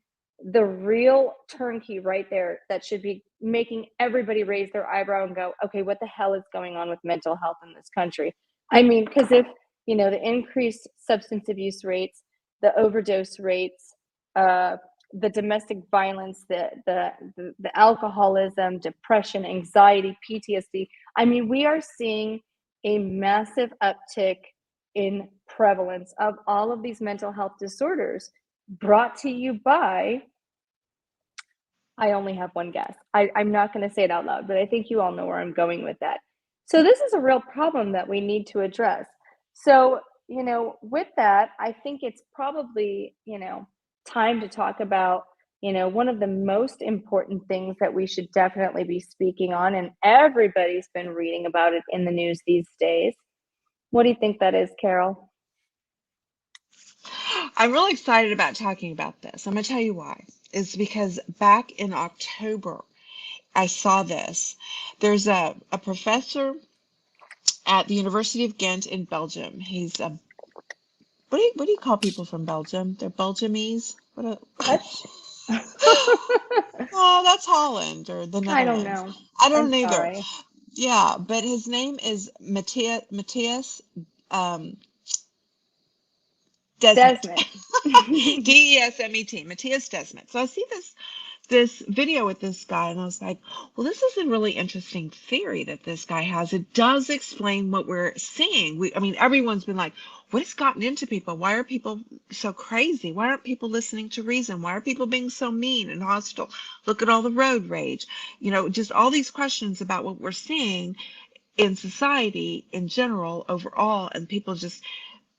the real turnkey right there that should be making everybody raise their eyebrow and go, okay, what the hell is going on with mental health in this country? I mean, because if, the increased substance abuse rates, the overdose rates, the domestic violence, the alcoholism, depression, anxiety, PTSD, I mean, we are seeing a massive uptick in prevalence of all of these mental health disorders, brought to you by, I only have one guess. I'm not going to say it out loud, but I think you all know where I'm going with that. So this is a real problem that we need to address. So, with that, I think it's probably, time to talk about, one of the most important things that we should definitely be speaking on, and everybody's been reading about it in the news these days. What do you think that is, Carol? I'm really excited about talking about this. I'm going to tell you why. It's because back in October, I saw this. There's a professor at the University of Ghent in Belgium. He's a what do you call people from Belgium? They're Belgiumese. Dutch? Oh, that's Holland or the I don't Netherlands. know. I I'm don't either. sorry. Yeah, but his name is Matthias um, Desmet. Desmond. Desmet. Matthias Desmet. So I see this video with this guy, and I was like, well, this is a really interesting theory that this guy has. It does explain what we're seeing. I mean, everyone's been like, what has gotten into people? Why are people so crazy? Why aren't people listening to reason? Why are people being so mean and hostile? Look at all the road rage. Just all these questions about what we're seeing in society in general, overall, and people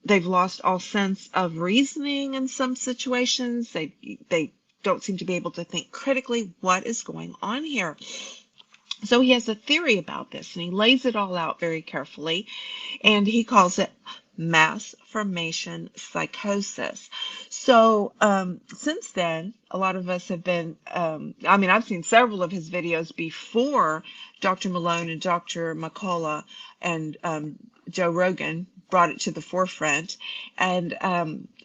they've lost all sense of reasoning in some situations. They don't seem to be able to think critically. What is going on here? So he has a theory about this, and he lays it all out very carefully, and he calls it mass formation psychosis. So since then, a lot of us have been, I've seen several of his videos before Dr. Malone and Dr. McCullough and Joe Rogan brought it to the forefront, and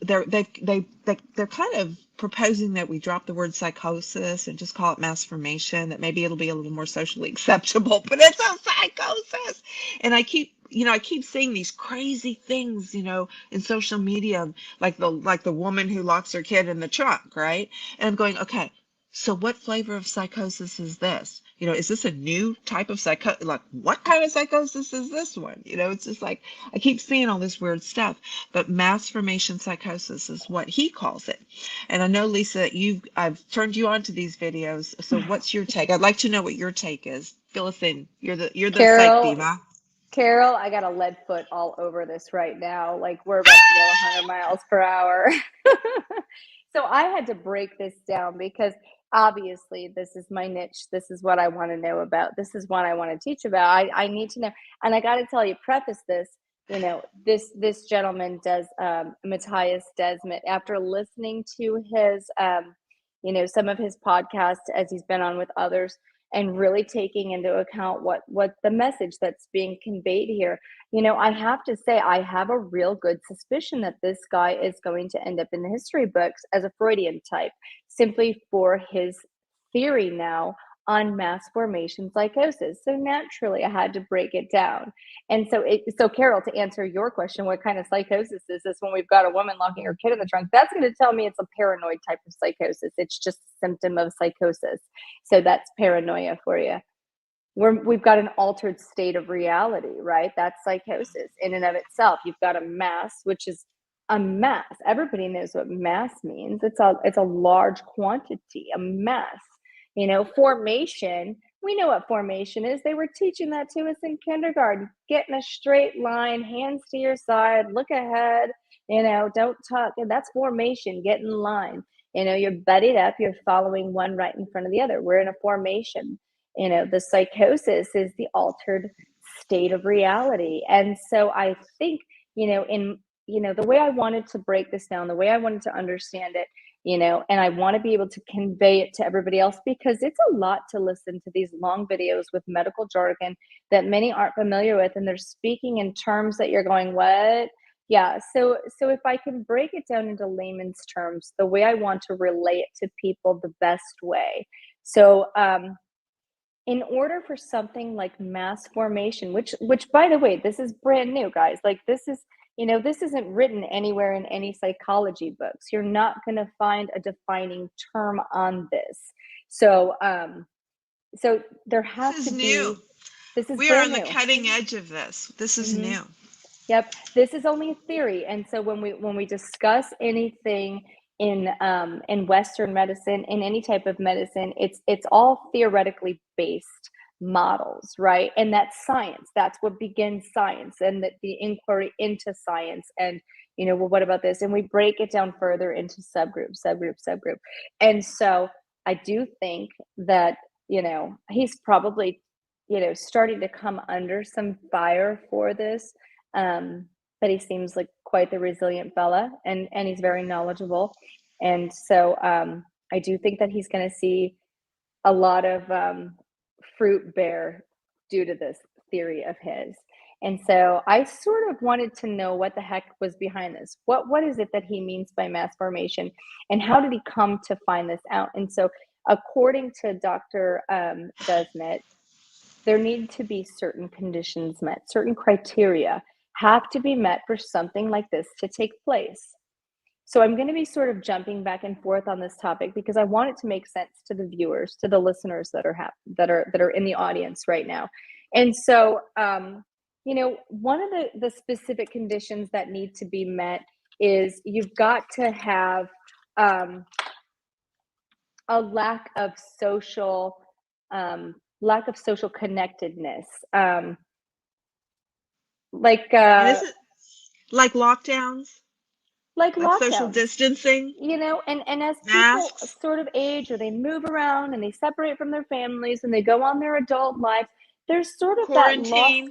they're kind of proposing that we drop the word psychosis and just call it mass formation, that maybe it'll be a little more socially acceptable, but it's a psychosis. And I keep seeing these crazy things, in social media, like the woman who locks her kid in the trunk, right? And I'm going, okay, so what flavor of psychosis is this? Is this a new type of like, what kind of psychosis is this one? It's just like, I keep seeing all this weird stuff, but mass formation psychosis is what he calls it. And I know, Lisa, I've turned you on to these videos. So what's your take? I'd like to know what your take is. Fill us in. You're the psych diva. Carol, I got a lead foot all over this right now. Like, we're about to go 100 miles per hour. So I had to break this down because obviously this is my niche. This is what I want to know about. This is what I want to teach about. I need to know. And I got to tell you, preface this, this gentleman does, Matthias Desmet, after listening to his, some of his podcasts as he's been on with others, and really taking into account what the message that's being conveyed here. I have to say, I have a real good suspicion that this guy is going to end up in the history books as a Freudian type, simply for his theory now on mass formation psychosis. So naturally, I had to break it down. And so Carol, to answer your question, what kind of psychosis is this when we've got a woman locking her kid in the trunk? That's going to tell me it's a paranoid type of psychosis. It's just a symptom of psychosis. So that's paranoia for you. We've got an altered state of reality, right? That's psychosis in and of itself. You've got a mass, which is a mass. Everybody knows what mass means. It's a large quantity, a mass. Formation, We know what formation is. They were teaching that to us in kindergarten. Get in a straight line, hands to your side, look ahead, don't tuck. And that's formation, get in line. You're buddied up, you're following one right in front of the other. We're in a formation. The psychosis is the altered state of reality. And so I think, the way I wanted to break this down, the way I wanted to understand it, and I want to be able to convey it to everybody else, because it's a lot to listen to these long videos with medical jargon that many aren't familiar with, and they're speaking in terms that you're going, what? Yeah, so if I can break it down into layman's terms, the way I want to relay it to people the best way. So in order for something like mass formation, which by the way, this is brand new, guys. Like this isn't written anywhere in any psychology books. You're not going to find a defining term on this. So so there has to be. This is We are brand on the new. cutting edge of this. This is new. Yep, this is only a theory, and so when we discuss anything in Western medicine, in any type of medicine, it's all theoretically based models, right? And that's science. That's what begins science, and the inquiry into science. And well, what about this? And we break it down further into subgroup. And so I do think that he's probably starting to come under some fire for this. But he seems like quite the resilient fella, and he's very knowledgeable. And so I do think that he's going to see a lot of fruit bear due to this theory of his. And so I sort of wanted to know what the heck was behind this. What is it that he means by mass formation, and how did he come to find this out? And so according to Dr. Desmet, there need to be certain conditions met, certain criteria have to be met for something like this to take place. So I'm going to be sort of jumping back and forth on this topic because I want it to make sense to the viewers, to the listeners that are in the audience right now. And so, one of the specific conditions that need to be met is you've got to have a lack of social connectedness. Like lockdowns, like social lockdowns, distancing, and as masks, people sort of age, or they move around and they separate from their families and they go on their adult life, there's sort of quarantine.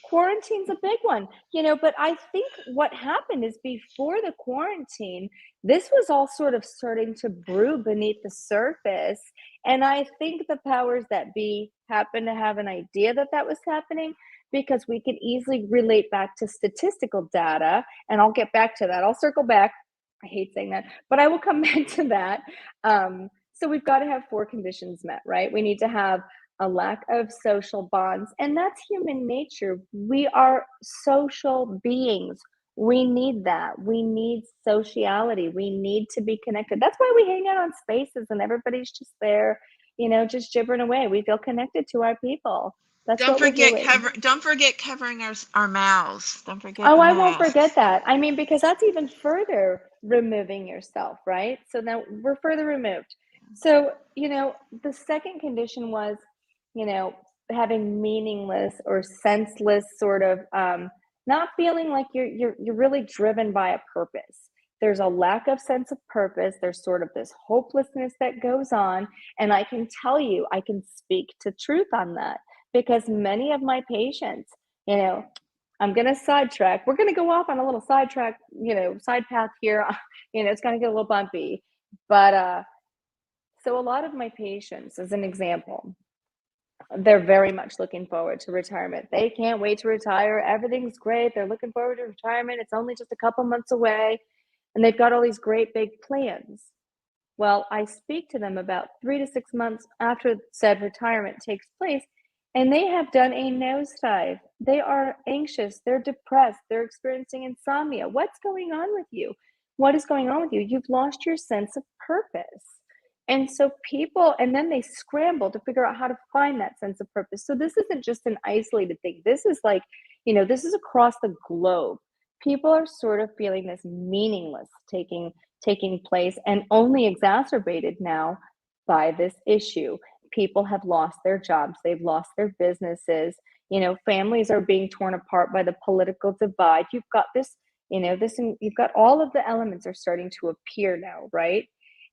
Quarantine's a big one, but I think what happened is before the quarantine, this was all sort of starting to brew beneath the surface. And I think the powers that be happen to have an idea that was happening, because we can easily relate back to statistical data. And I'll get back to that. I'll circle back. I hate saying that, but I will come back to that. So we've got to have 4 conditions met, right? We need to have a lack of social bonds, and that's human nature. We are social beings. We need that. We need sociality. We need to be connected. That's why we hang out on spaces and everybody's just there, just gibbering away. We feel connected to our people. That's Don't what we're forget doing. Don't forget covering our mouths. Don't forget. Oh, I won't forget that. I mean, because that's even further removing yourself, right? So now we're further removed. So, the second condition was, having meaningless or senseless sort of not feeling like you're really driven by a purpose. There's a lack of sense of purpose. There's sort of this hopelessness that goes on. And I can tell you, I can speak to truth on that, because many of my patients, I'm going to sidetrack. We're going to go off on a little sidetrack, side path here. It's going to get a little bumpy. But so a lot of my patients, as an example, they're very much looking forward to retirement. They can't wait to retire. Everything's great. They're looking forward to retirement. It's only just a couple months away. And they've got all these great big plans. Well, I speak to them about 3 to 6 months after said retirement takes place, and they have done a nosedive. They are anxious. They're depressed. They're experiencing insomnia. What's going on with you? What is going on with you? You've lost your sense of purpose. And so and then they scramble to figure out how to find that sense of purpose. So this isn't just an isolated thing. This is like, this is across the globe. People are sort of feeling this meaningless taking place, and only exacerbated now by this issue. people have lost their jobs, they've lost their businesses, families are being torn apart by the political divide. You've got this, you've got all of the elements are starting to appear now, right?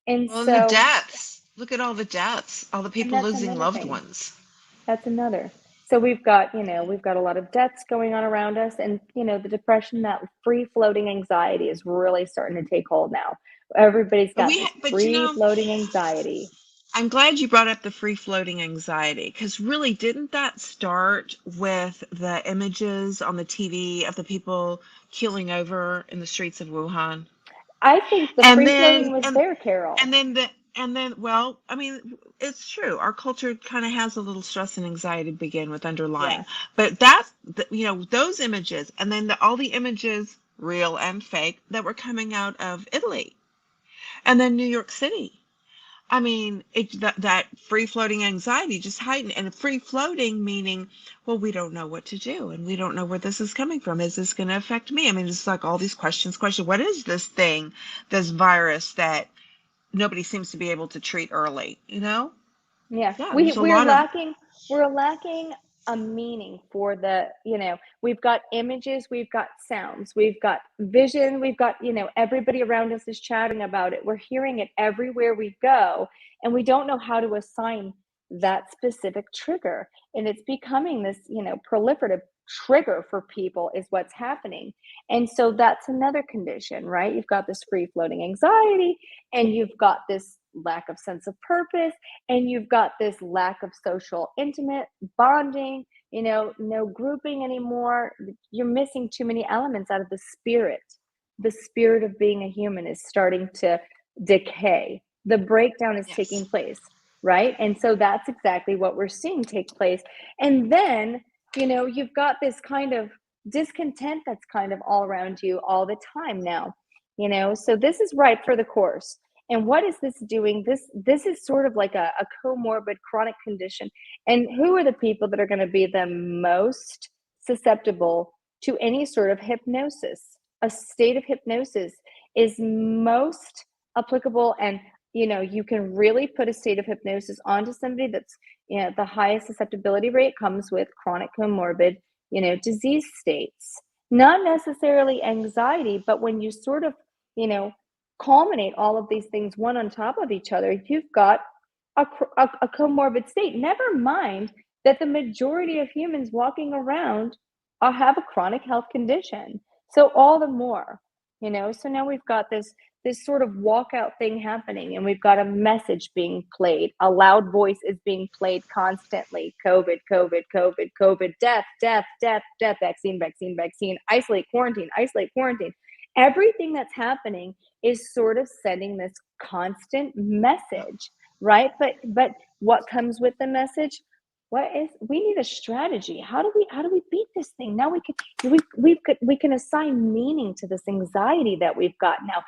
And Well, and the so, deaths. Look at all the deaths, all the and people that's losing another loved thing. ones. That's another. So we've got a lot of deaths going on around us, and the depression, that free floating anxiety is really starting to take hold now. Everybody's got this But free floating anxiety. I'm glad you brought up the free floating anxiety, because really, didn't that start with the images on the TV of the people keeling over in the streets of Wuhan? I think the And free then floating was and there, Carol. and then the and then well, I mean, it's true. Our culture kind of has a little stress and anxiety to begin with underlying. Yes. But that's those images, and then all the images, real and fake, that were coming out of Italy and then New York City. I mean, that free floating anxiety just heightened, and free floating meaning, well, we don't know what to do, and we don't know where this is coming from. Is this going to affect me? I mean, it's like all these questions. What is this thing, this virus that nobody seems to be able to treat early? Yeah, Yeah, we there's a we're lot of. lacking we're lacking a meaning for we've got images, we've got sounds, we've got vision, we've got, everybody around us is chatting about it. We're hearing it everywhere we go, and we don't know how to assign that specific trigger. And it's becoming this, proliferative trigger for people is what's happening. And so that's another condition, right? You've got this free floating anxiety, and you've got this lack of sense of purpose, and you've got this lack of social intimate bonding, no grouping anymore. You're missing too many elements out of the spirit of being a human is starting to decay. The breakdown is Yes. taking place, right? And so that's exactly what we're seeing take place. And then you've got this kind of discontent that's kind of all around you all the time now. So this is ripe for the course. And what is this doing? This is sort of like a comorbid chronic condition. And who are the people that are going to be the most susceptible to any sort of hypnosis? A state of hypnosis is most applicable, and you can really put a state of hypnosis onto somebody that's the highest susceptibility rate comes with chronic comorbid disease states. Not necessarily anxiety, but when you sort of you know culminate all of these things one on top of each other, you've got a comorbid state. Never mind that the majority of humans walking around have a chronic health condition. So all the more, so now we've got this sort of walkout thing happening, and we've got a message being played. A loud voice is being played constantly. COVID, COVID, COVID, COVID, death, death, death, death, vaccine, vaccine, vaccine, isolate, quarantine, isolate, quarantine. Everything that's happening is sort of sending this constant message, right? But what comes with the message? We need a strategy. How do we beat this thing? Now we can assign meaning to this anxiety that we've got now.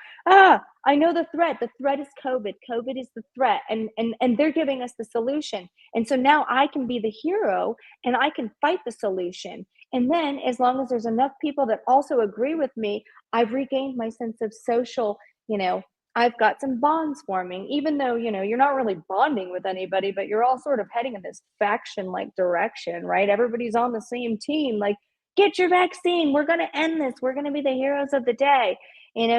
I know the threat. The threat is COVID. COVID is the threat, and they're giving us the solution. And so now I can be the hero, and I can fight the solution. And then, as long as there's enough people that also agree with me, I've regained my sense of social, I've got some bonds forming, even though, you're not really bonding with anybody, but you're all sort of heading in this faction like direction, right? Everybody's on the same team. Like, get your vaccine. We're going to end this. We're going to be the heroes of the day.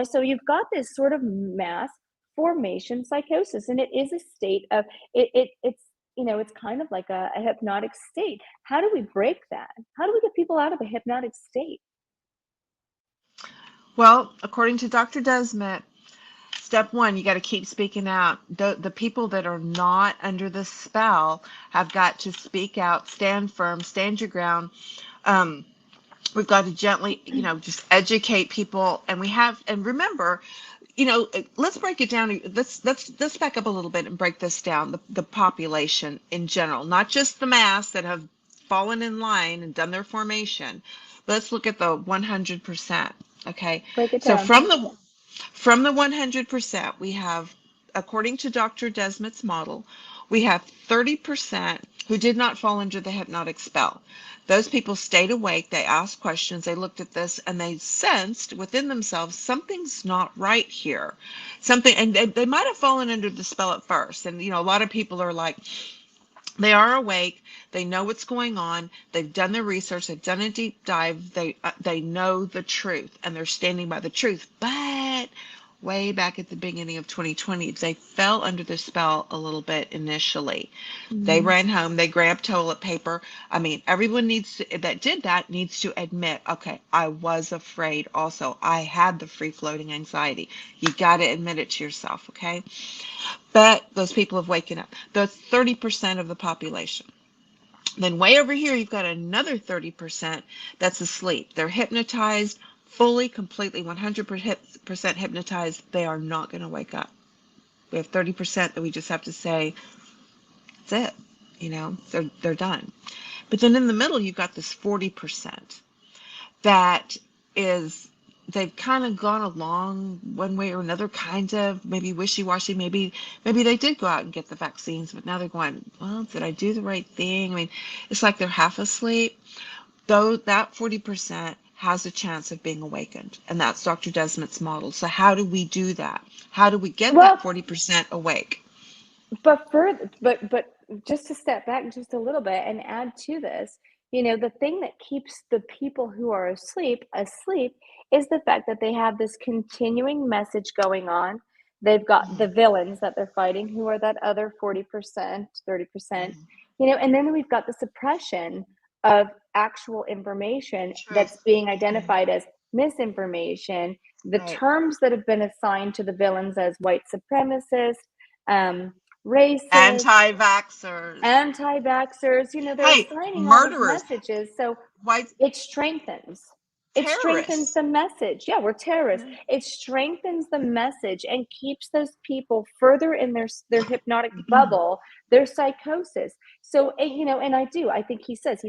So you've got this sort of mass formation psychosis, and it is a state of it's kind of like a hypnotic state. How do we break that? How do we get people out of a hypnotic state? Well, according to Dr. Desmet, step one, you got to keep speaking out. The people that are not under the spell have got to speak out, stand firm, stand your ground. Um, we've got to gently, just educate people. And remember, let's break it down. Let's back up a little bit and break this down. The population in general, not just the mass that have fallen in line and done their formation. But let's look at the 100%. Okay. Break it So down. from the 100%, we have, according to Dr. Desmet's model, we have 30% who did not fall under the hypnotic spell. Those people stayed awake, they asked questions, they looked at this, and they sensed within themselves something's not right here. And they might have fallen under the spell at first. And, a lot of people are like, They are awake. They know what's going on. They've done their research. They've done a deep dive. They know the truth, and they're standing by the truth. But way back at the beginning of 2020, they fell under the spell a little bit initially. They Mhm. ran home. They grabbed toilet paper. I mean, everyone that did that needs to admit, okay, I was afraid. Also, I had the free floating anxiety. You got to admit it to yourself, okay? But those people have waken up. That's 30% of the population. Then way over here, you've got another 30% that's asleep. They're hypnotized, fully, completely, 100% hypnotized. They are not going to wake up. We have 30% that we just have to say, that's it. They're done. But then in the middle, you've got this 40% that is they've kind of gone along one way or another, kind of maybe wishy-washy. Maybe they did go out and get the vaccines, but now they're going, well, did I do the right thing? I mean, it's like they're half asleep. Though that 40% has a chance of being awakened, and that's Dr. Desmond's model. So how do we do that? How do we get that Well, 40% awake? but just to step back just a little bit and add to this, the thing that keeps the people who are asleep is the fact that they have this continuing message going on. They've got the Mhm, villains that they're fighting, who are that other 40%, 30%, mhm. and then we've got the suppression of actual information that's Truth. being Mhm. identified as misinformation, the Right. terms that have been assigned to the villains as white supremacist, um, racist, Anti-vaxxers. anti-vaxxers, they're Hey, assigning all these murderers, messages. So white it strengthens. It strengthens terrorists. the message. Yeah, we're terrorists. Yeah. It strengthens the message and keeps those people further in their hypnotic bubble, their psychosis. So, and I think he says,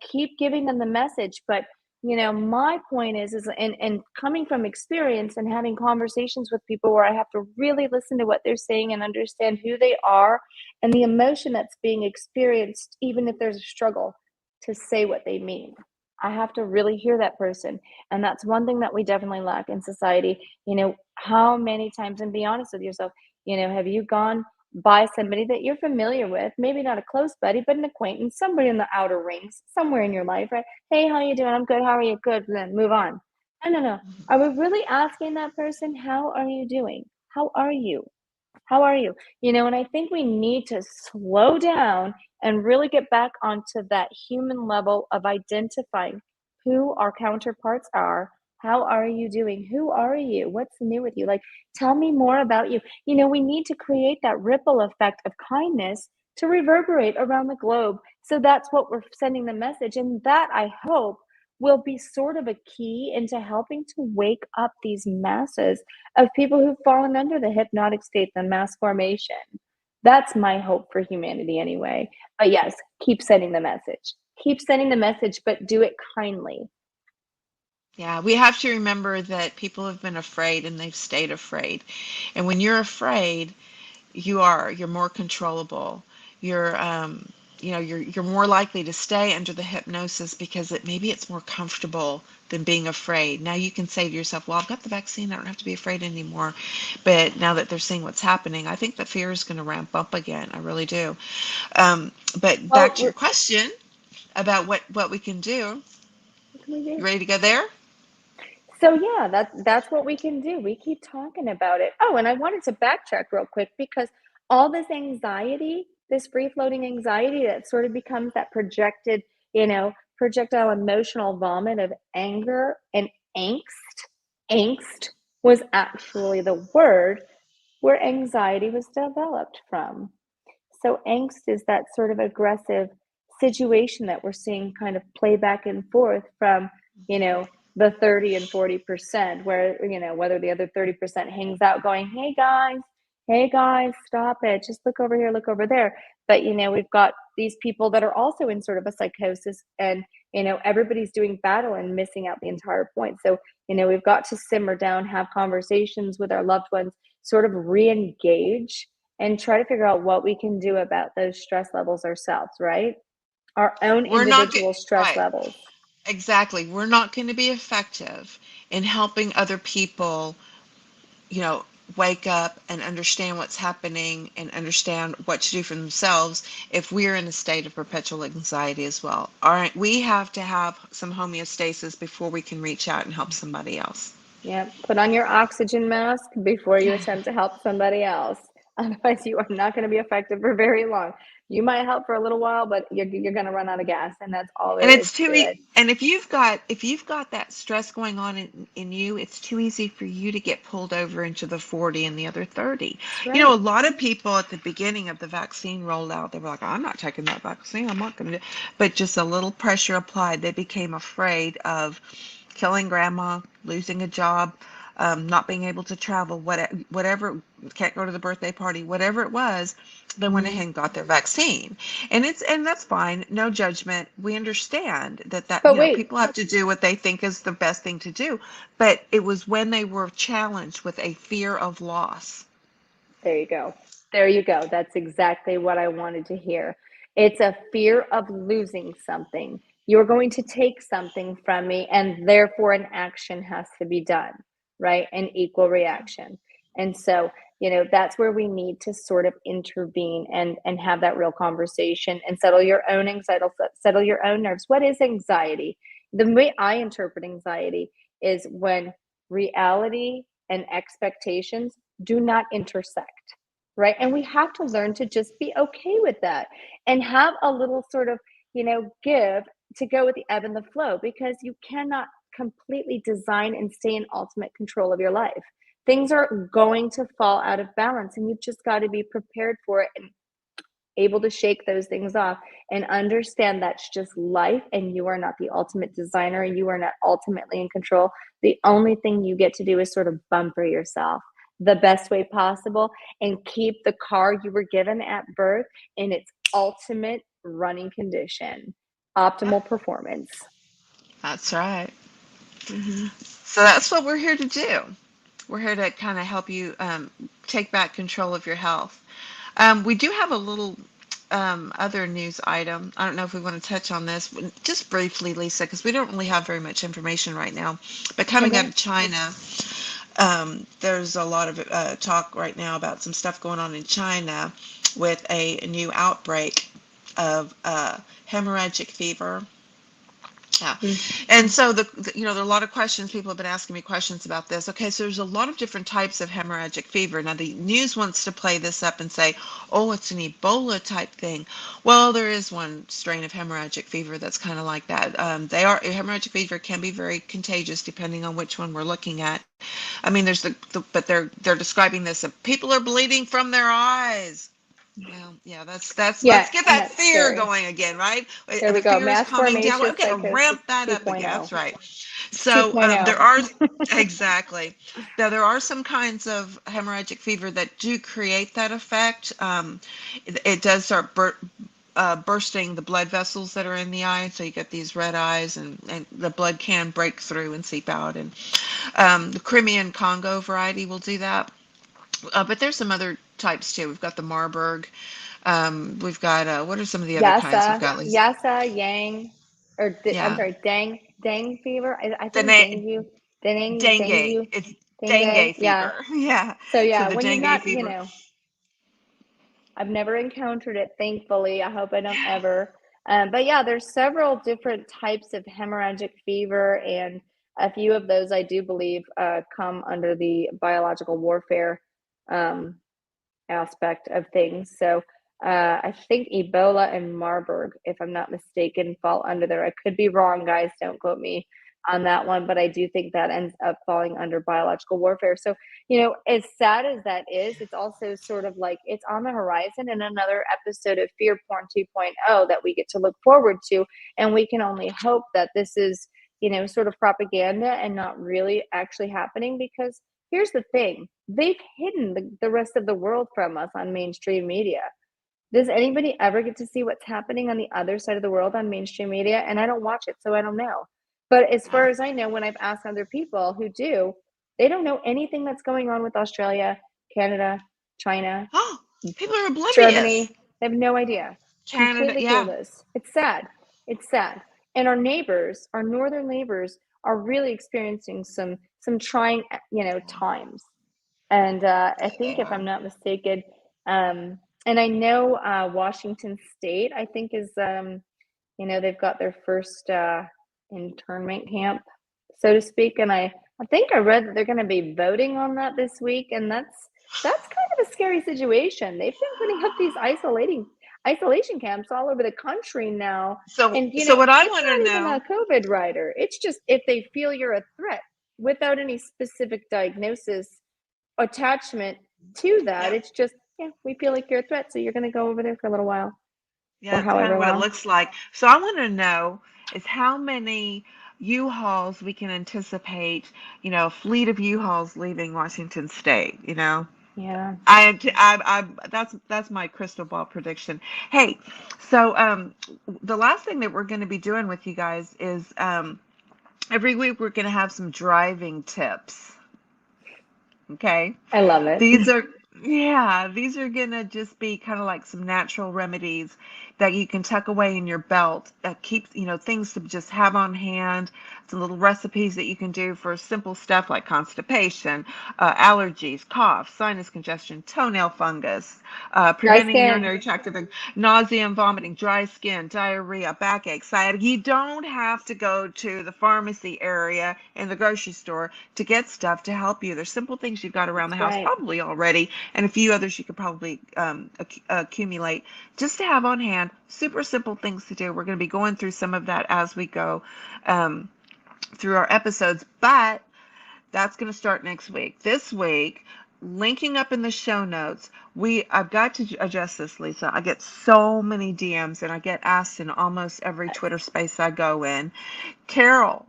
keep giving them the message, but my point is and coming from experience and having conversations with people where I have to really listen to what they're saying and understand who they are and the emotion that's being experienced, even if there's a struggle to say what they mean. I have to really hear that person. And that's one thing that we definitely lack in society. How many times, and be honest with yourself, have you gone by somebody that you're familiar with, maybe not a close buddy, but an acquaintance, somebody in the outer rings, somewhere in your life, right? Hey, how you doing? I'm good. How are you? Good. Then move on. No, no, no. Are we really asking that person, how are you doing? How are you? How are you? And I think we need to slow down and really get back onto that human level of identifying who our counterparts are. How are you doing? Who are you? What's new with you? Like, tell me more about you. We need to create that ripple effect of kindness to reverberate around the globe. So that's what we're sending the message. And that, I hope, will be sort of a key into helping to wake up these masses of people who've fallen under the hypnotic state, the mass formation. That's my hope for humanity anyway. But yes, keep sending the message. Keep sending the message, but do it kindly. Yeah, we have to remember that people have been afraid and they've stayed afraid. And when you're afraid, you're more controllable. You're you're more likely to stay under the hypnosis because maybe it's more comfortable than being afraid. Now you can say to yourself, well, I've got the vaccine, I don't have to be afraid anymore. But now that they're seeing what's happening, I think the fear is going to ramp up again. I really do. But back Well, to your question about what we can do. what can we do? You ready to go there? So yeah, that's what we can do. We keep talking about it. Oh, and I wanted to backtrack real quick because all this anxiety, this free floating anxiety that sort of becomes that projectile emotional vomit of anger and angst. Angst was actually the word where anxiety was developed from. So angst is that sort of aggressive situation that we're seeing kind of play back and forth from, the 30 and 40%, where, whether the other 30% hangs out going, hey guys, stop it. Just look over here, look over there. But, we've got these people that are also in sort of a psychosis and, everybody's doing battle and missing out the entire point. So, we've got to simmer down, have conversations with our loved ones, sort of re engage and try to figure out what we can do about those stress levels ourselves, right? Our own We're not get individual stress right. levels. Exactly. We're not going to be effective in helping other people, wake up and understand what's happening and understand what to do for themselves if we're in a state of perpetual anxiety as well. All right, we have to have some homeostasis before we can reach out and help somebody else. Yeah, put on your oxygen mask before you attempt to help somebody else. Otherwise, you are not going to be effective for very long. You might help for a little while, but you're going to run out of gas, and that's all And there is it's too to it. and if you've got that stress going on in you, it's too easy for you to get pulled over into the 40 and the other 30. That's You know, a right. lot of people at the beginning of the vaccine rollout, they were like, I'm not taking that vaccine. I'm not going to do. But just a little pressure applied, they became afraid of killing grandma, losing a job, not being able to travel, whatever, can't go to the birthday party, whatever it was, they went Hmm. ahead and got their vaccine. And that's fine, no judgment. We understand that, But wait, people have to do what they think is the best thing to do. But it was when they were challenged with a fear of loss. there you go. There you go. That's exactly what I wanted to hear. It's a fear of losing something. You're going to take something from me, and therefore an action has to be done, right? An equal reaction. And so, that's where we need to sort of intervene and have that real conversation and settle your own anxiety, settle your own nerves. What is anxiety? The way I interpret anxiety is when reality and expectations do not intersect, right? And we have to learn to just be okay with that and have a little sort of, give to go with the ebb and the flow, because you cannot completely design and stay in ultimate control of your life. Things are going to fall out of balance, and you've just got to be prepared for it and able to shake those things off and understand that's just life, and you are not the ultimate designer. You are not ultimately in control. The only thing you get to do is sort of bumper yourself the best way possible and keep the car you were given at birth in its ultimate running condition, optimal performance. That's right. Mm-hmm. So that's what we're here to do. We're here to kind of help you take back control of your health. We do have a little other news item. I don't know if we want to touch on this just briefly, Lisa, because we don't really have very much information right now. But coming out Okay. of China, there's a lot of talk right now about some stuff going on in China with a new outbreak of hemorrhagic fever. Yeah. And so there are a lot of questions. People have been asking me questions about this. Okay, so there's a lot of different types of hemorrhagic fever. Now the news wants to play this up and say, oh, it's an Ebola type thing. Well, there is one strain of hemorrhagic fever that's kind of like that. Hemorrhagic fever can be very contagious depending on which one we're looking at. I mean, but they're describing this. People are bleeding from their eyes. Well, yeah, that's Yeah, let's get and that that's fear scary. going again, right? There we The go. fear is Mass coming down. formation Okay, psychosis ramp that up again. 2.0. That's right. It's So 2.0. exactly. Now there are some kinds of hemorrhagic fever that do create that effect. It does start bursting the blood vessels that are in the eye, so you get these red eyes, and the blood can break through and seep out. And the Crimean Congo variety will do that. But there's some other types too. We've got the Marburg. We've got what are some of the other kinds we've Yasa, got, Lisa? Yasa, Yang, I'm Yeah, sorry, Dang fever. I the think dengue, dengue. dengue, It's dengue. dengue Yeah. fever. Yeah. So So yeah, the when you're dengue not, fever. I've never encountered it, thankfully. I hope I don't ever. But yeah, there's several different types of hemorrhagic fever, and a few of those I do believe come under the biological warfare um, aspect of things. So I think Ebola and Marburg, if I'm not mistaken, fall under there. I could be wrong, guys. Don't quote me on that one, but I do think that ends up falling under biological warfare. So, as sad as that is, it's also sort of like it's on the horizon and another episode of Fear Porn 2.0 that we get to look forward to. And we can only hope that this is, sort of propaganda and not really actually happening, because here's the thing, they've hidden the rest of the world from us on mainstream media. Does anybody ever get to see what's happening on the other side of the world on mainstream media? And I don't watch it, so I don't know. But as far as I know, when I've asked other people who do, they don't know anything that's going on with Australia, Canada, China, Oh, people are oblivious. Germany. They have no idea. Canada. Completely Yeah. clueless. It's sad. It's sad. And our neighbors, our northern neighbors, are really experiencing some trying, times. And I think, if I'm not mistaken, and I know Washington State, I think, is, they've got their first internment camp, so to speak. And I think I read that they're going to be voting on that this week. And that's kind of a scary situation. They've been putting up these isolation camps all over the country now. So, And, so what I it's want to not even know. a COVID rider. It's just if they feel you're a threat without any specific diagnosis attachment to that. Yep. It's just, yeah, we feel like you're a threat, so you're going to go over there for a little while Yeah, or it's kind of however what it long. looks like. So I want to know is how many U-Hauls we can anticipate, a fleet of U-Hauls leaving Washington State, Yeah. that's my crystal ball prediction. Hey, so the last thing that we're going to be doing with you guys is every week we're going to have some driving tips. Okay. I love it. These are, yeah, these are gonna just be kind of like some natural remedies that you can tuck away in your belt. Keep, things to just have on hand. Some little recipes that you can do for simple stuff like constipation, allergies, cough, sinus congestion, toenail fungus, Dry preventing skin. urinary tract infection, nausea and vomiting, dry skin, diarrhea, backache, sciatica. You don't have to go to the pharmacy area in the grocery store to get stuff to help you. There's simple things you've got around the That's house right. probably already, and a few others you could probably accumulate just to have on hand. Super simple things to do. We're going to be going through some of that as we go through our episodes, but that's going to start next week. This week, linking up in the show notes, I've got to adjust this, Lisa. I get so many DMs and I get asked in almost every Twitter space I go in. Carol,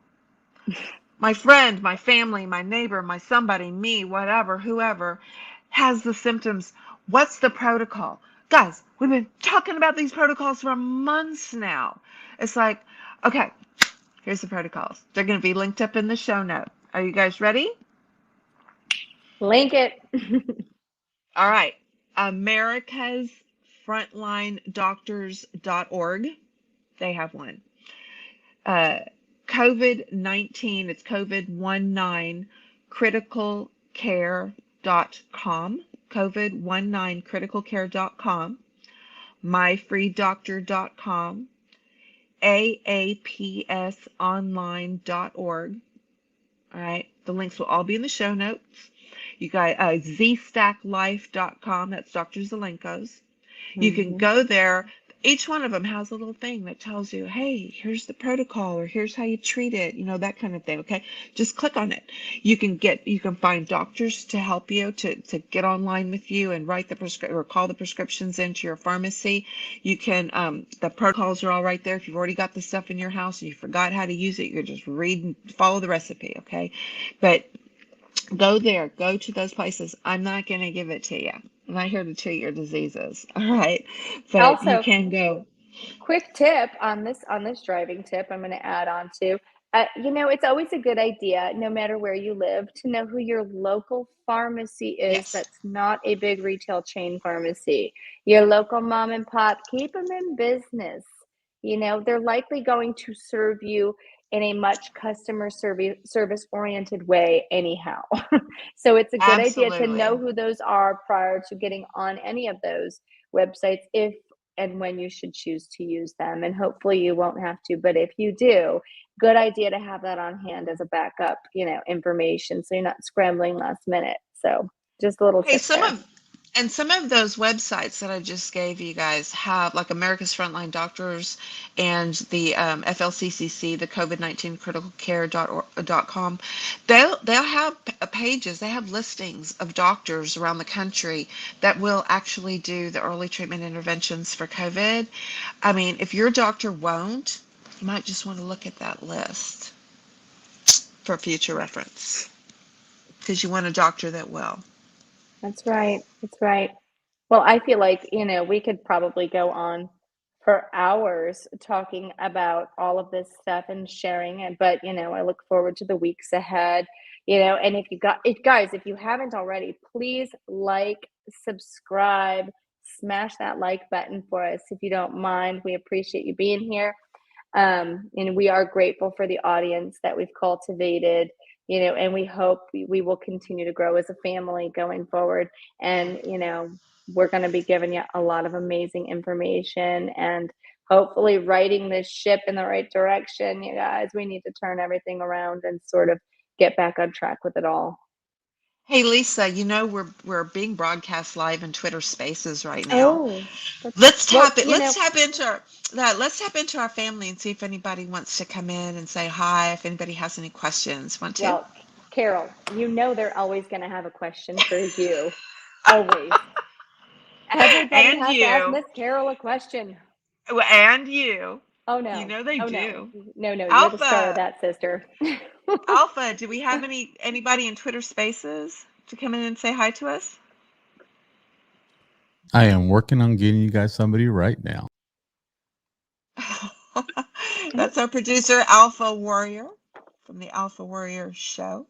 my friend, my family, my neighbor, my somebody, me, whatever, whoever has the symptoms. What's the protocol? Guys, we've been talking about these protocols for months now. It's like, okay, here's the protocols. They're going to be linked up in the show note. Are you guys ready? Link it. All right. America's frontlinedoctors.org. They have one. COVID-19, it's COVID-19 criticalcare.com, COVID-19 criticalcare.com, myfreedoctor.com, aapsonline.org. All right, the links will all be in the show notes. You got zstacklife.com, that's Dr. Zelenko's. You can Mm-hmm. go there. Each one of them has a little thing that tells you, hey, here's the protocol, or here's how you treat it, that kind of thing. Okay. Just click on it. You can find doctors to help you to get online with you and write the prescription or call the prescriptions into your pharmacy. You can, the protocols are all right there. If you've already got the stuff in your house and you forgot how to use it, you can just read and follow the recipe. Okay. But go there, go to those places. I'm not going to give it to you. I'm not here to treat your diseases. All right. But you Also, can go. quick tip on this driving tip I'm going to add on to. It's always a good idea, no matter where you live, to know who your local pharmacy is Yes. that's not a big retail chain pharmacy. Your local mom and pop, keep them in business. They're likely going to serve you in a much customer service oriented way anyhow. So it's a good idea to know Absolutely. who those are prior to getting on any of those websites, if and when you should choose to use them. And hopefully you won't have to, but if you do, good idea to have that on hand as a backup, information, so you're not scrambling last minute. So just a little Hey, tip there. some of those websites that I just gave you guys have like America's Frontline Doctors and the FLCCC, the COVID-19 criticalcare.com. They'll have pages, they have listings of doctors around the country that will actually do the early treatment interventions for COVID. I mean, if your doctor won't, you might just want to look at that list for future reference because you want a doctor that will. That's right. That's right. Well, I feel like, we could probably go on for hours talking about all of this stuff and sharing it. But, I look forward to the weeks ahead, and if you haven't already, please subscribe, smash that like button for us if you don't mind. We appreciate you being here. And we are grateful for the audience that we've cultivated. and we hope we will continue to grow as a family going forward. And, we're going to be giving you a lot of amazing information and hopefully righting this ship in the right direction. You guys, we need to turn everything around and sort of get back on track with it all. Hey Lisa, we're being broadcast live in Twitter Spaces right now. Oh, let's tap into our family and see if anybody wants to come in and say hi. If anybody has any questions, want to? Well, Carol, they're always going to have a question for you. Always. Everybody has to ask Miss Carol a question. And you. Oh no. They do. No, Alpha, you're the star of that, sister. Alpha, do we have anybody in Twitter Spaces to come in and say hi to us? I am working on getting you guys somebody right now. That's our producer, Alpha Warrior, from the Alpha Warrior Show.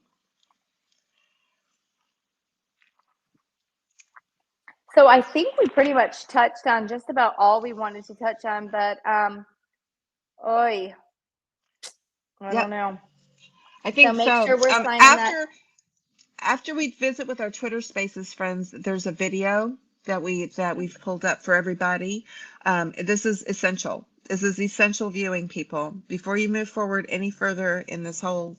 So I think we pretty much touched on just about all we wanted to touch on, but I don't know. I think so. Make sure we're signing that. After we visit with our Twitter Spaces friends, there's a video that we've pulled up for everybody. This is essential. This is essential viewing, people. Before you move forward any further in this whole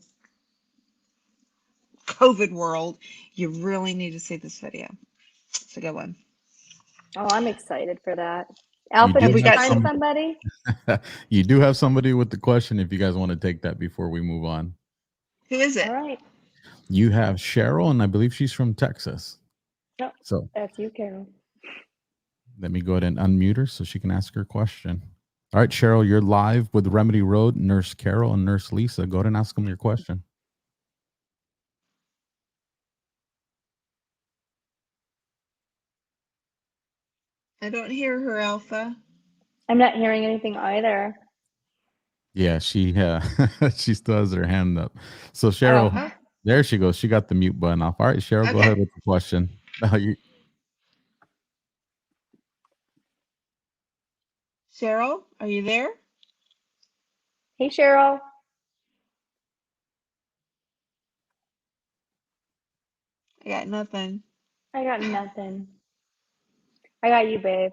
COVID world, you really need to see this video. It's a good one. Oh, I'm excited for that. Alpha, did you find somebody? You do have somebody with the question if you guys want to take that before we move on. Who is it? All right. You have Cheryl, and I believe she's from Texas. No, so that's you, Carol. Let me go ahead and unmute her so she can ask her question. All right, Cheryl, you're live with Remedy Road, Nurse Carol and Nurse Lisa. Go ahead and ask them your question. I don't hear her, Alpha. I'm not hearing anything either. Yeah, she still has her hand up. So Cheryl, there she goes. She got the mute button off. All right, Cheryl, go ahead with the question. Cheryl, are you there? Hey, Cheryl. I got nothing. I got nothing. I got you, babe.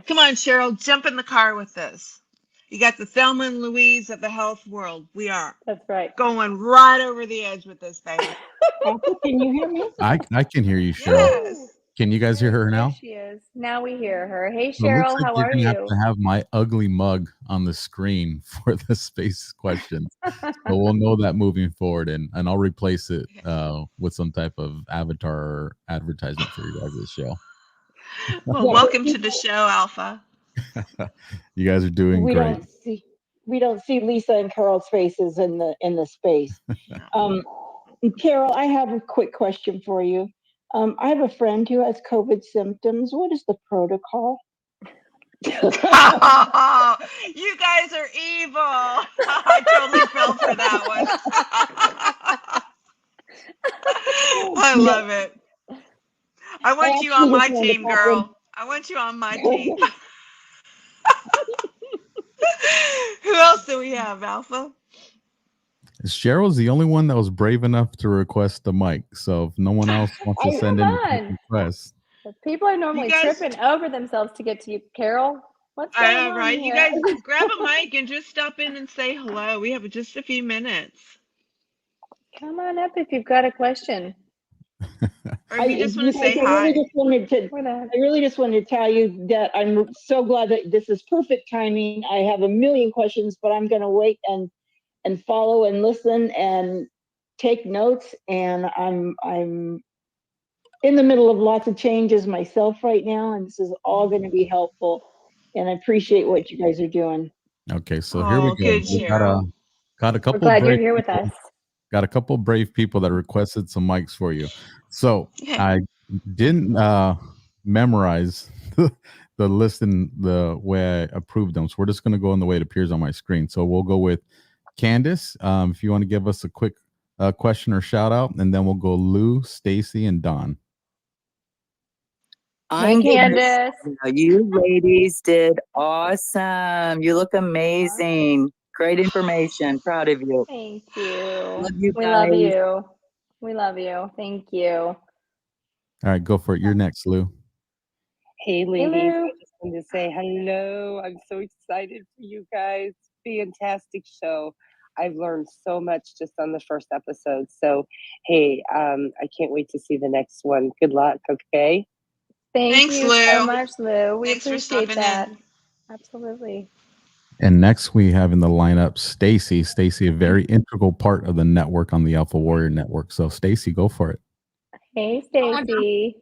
Come on, Cheryl, jump in the car with us. You got the Thelma and Louise of the health world. We are. That's right. Going right over the edge with this, baby. Can you hear me? I can hear you, Cheryl. Yes. Can you guys hear her now? There she is. Now we hear her. Hey, So it looks Cheryl, like how you're are gonna you? have to have my ugly mug on the screen for the space questions. So we'll know that moving forward, and I'll replace it with some type of avatar or advertisement for you guys' show. Well, welcome to the show, Alpha. You guys are doing great. We don't see Lisa and Carol's faces in the space. Carol, I have a quick question for you. I have a friend who has COVID symptoms. What is the protocol? Oh, you guys are evil. I totally fell for that one. I love it. I want you on my team, girl. I want you on my team. Who else do we have, Alpha? Cheryl's the only one that was brave enough to request the mic. So if no one else wants to send in a request. People are normally tripping over themselves to get to you, Carol. What's going on? Right. Here? You guys grab a mic and just stop in and say hello. We have just a few minutes. Come on up if you've got a question. Or if you just want to say hi. I really just wanted to tell you that I'm so glad that this is perfect timing. I have a million questions, but I'm going to wait and follow and listen and take notes. And I'm in the middle of lots of changes myself right now, and this is all going to be helpful. And I appreciate what you guys are doing. Okay, so here we go. Good, we got a couple. We're glad you're here with us. Got a couple brave people that requested some mics for you. So I didn't memorize the list in the way I approved them. So we're just going to go in the way it appears on my screen. So we'll go with Candace. If you want to give us a quick question or shout out, and then we'll go Lou, Stacy, and Don. Hey, Candace. You ladies did awesome. You look amazing. Great information. Proud of you. Thank you. Love you We love guys. you. We love you. Thank you. All right, go for it. You're next, Lou. Hey, ladies. Lou. I just wanted to say hello. I'm so excited for you guys. Fantastic show. I've learned so much just on the first episode. So, hey, I can't wait to see the next one. Good luck, okay? Thanks, you so Lou. much, Lou. We Thanks for appreciate stopping that. in. Absolutely. And next we have in the lineup Stacy. Stacy, a very integral part of the network on the Alpha Warrior Network. So Stacy, go for it. Hey, Stacy.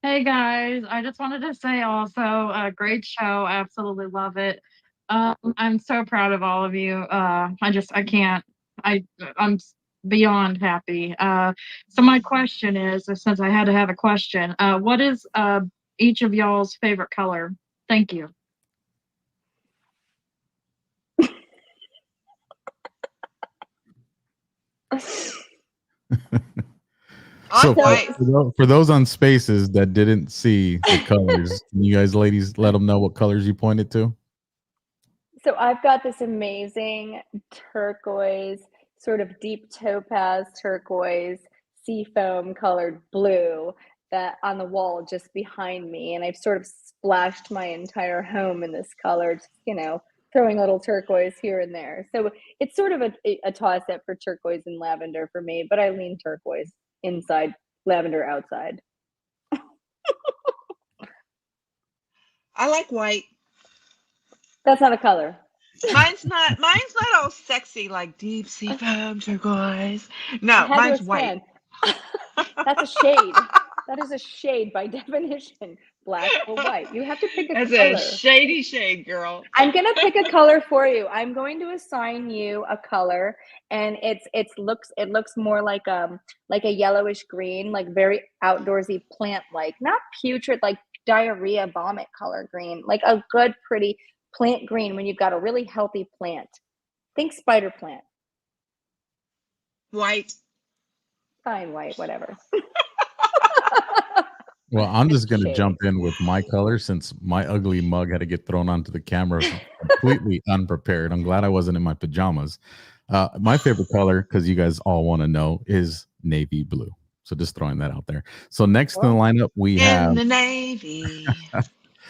Hey guys, I just wanted to say also a great show. Absolutely love it. I'm so proud of all of you. I'm beyond happy. So my question is, since I had to have a question, what is each of y'all's favorite color? Thank you. So White. for those on Spaces that didn't see the colors, can you guys ladies let them know what colors you pointed to? So I've got this amazing turquoise, sort of deep topaz turquoise, seafoam colored blue that on the wall just behind me. And I've sort of splashed my entire home in this color, just, throwing a little turquoise here and there. So it's sort of a toss up for turquoise and lavender for me, but I lean turquoise inside, lavender outside. I like white. That's not a color. Mine's not all sexy like deep sea foam turquoise. No, mine's white. That's a shade. That is a shade by definition. Black or white. You have to pick a color. That's a shady shade, girl. I'm gonna pick a color for you. I'm going to assign you a color, and it looks more like a yellowish green, like very outdoorsy plant like, not putrid like diarrhea vomit color green, like a good pretty plant green when you've got a really healthy plant. Think spider plant. White. Fine, white, whatever. Well, I'm just going to jump in with my color since my ugly mug had to get thrown onto the camera completely unprepared. I'm glad I wasn't in my pajamas. My favorite color, because you guys all want to know, is navy blue. So just throwing that out there. So next in the lineup, we have... In the Navy.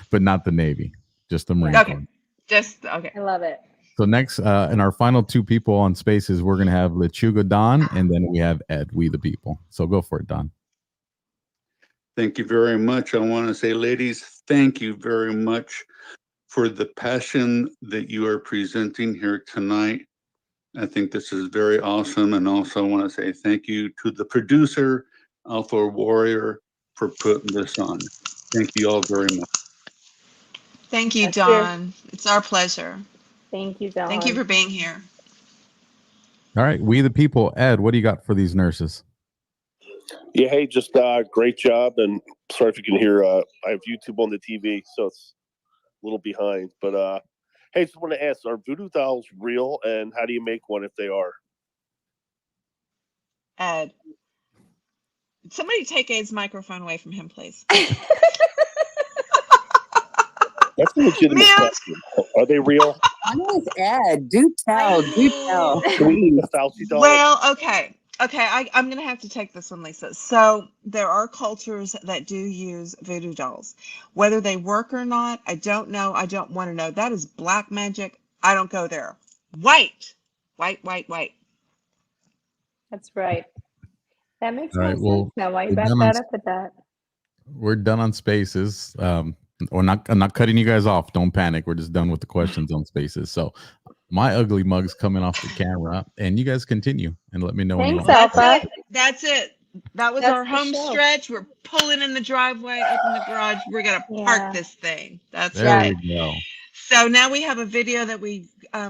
But not the Navy, just the Marine Corps. Okay. I love it. So next, in our final two people on Spaces, we're going to have Lechuga Don, and then we have Ed, We the People. So go for it, Don. Thank you very much. I want to say, ladies, thank you very much for the passion that you are presenting here tonight. I think this is very awesome. And also I want to say thank you to the producer, Alpha Warrior, for putting this on. Thank you all very much. Thank you, Don. It's our pleasure. Thank you, Don. Thank you for being here. All right, We the People. Ed, what do you got for these nurses? Yeah, hey, just great job. And sorry if you can hear, I have YouTube on the TV, so it's a little behind. But hey, just want to ask, are voodoo dolls real, and how do you make one if they are? Ed. Somebody take Ed's microphone away from him, please. That's a legitimate question. Are they real? My name is Ed. Do tell. Can we eat a Fauci doll? Well, okay. I'm going to have to take this one, Lisa. So there are cultures that do use voodoo dolls. Whether they work or not, I don't know. I don't want to know. That is black magic. I don't go there. White. That's right. That makes All more right, sense well, now. Why you we're back done that on- up with that? We're done on Spaces. I'm not cutting you guys off. Don't panic. We're just done with the questions on Spaces. So my ugly mug's coming off the camera, and you guys continue and let me know when you Thanks, want. Alpha. That's it. That was That's our the home show. stretch. We're pulling in the driveway, open the garage. We're going to park this thing. That's There right. we go. So now we have a video that we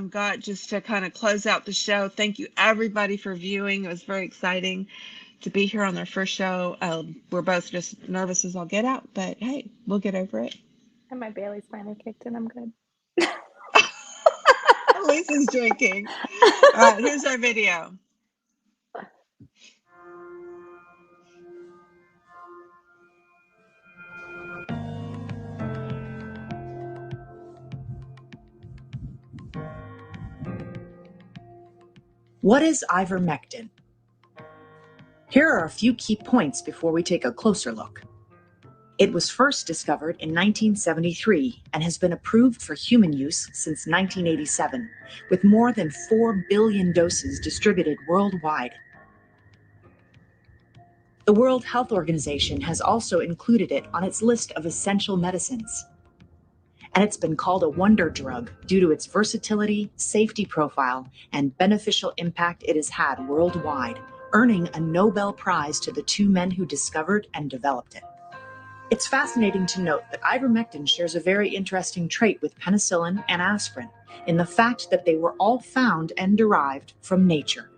got just to kind of close out the show. Thank you, everybody, for viewing. It was very exciting to be here on their first show. We're both just nervous as all get out, but hey, we'll get over it. And my Bailey's finally kicked in. I'm good. Lisa's drinking. All right, here's our video. What is ivermectin? Here are a few key points before we take a closer look. It was first discovered in 1973 and has been approved for human use since 1987, with more than 4 billion doses distributed worldwide. The World Health Organization has also included it on its list of essential medicines. And it's been called a wonder drug due to its versatility, safety profile, and beneficial impact it has had worldwide, earning a Nobel Prize to the two men who discovered and developed it. It's fascinating to note that ivermectin shares a very interesting trait with penicillin and aspirin in the fact that they were all found and derived from nature.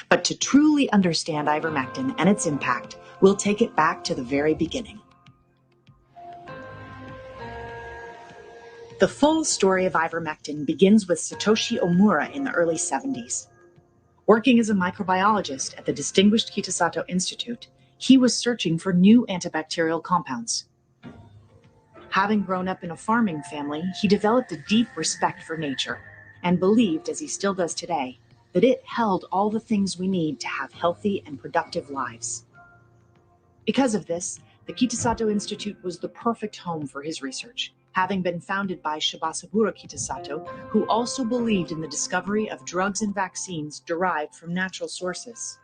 But to truly understand ivermectin and its impact, we'll take it back to the very beginning. The full story of ivermectin begins with Satoshi Omura in the early 70s. Working as a microbiologist at the distinguished Kitasato Institute, he was searching for new antibacterial compounds. Having grown up in a farming family, he developed a deep respect for nature and believed, as he still does today, that it held all the things we need to have healthy and productive lives. Because of this, the Kitasato Institute was the perfect home for his research, having been founded by Shibasaburo Kitasato, who also believed in the discovery of drugs and vaccines derived from natural sources.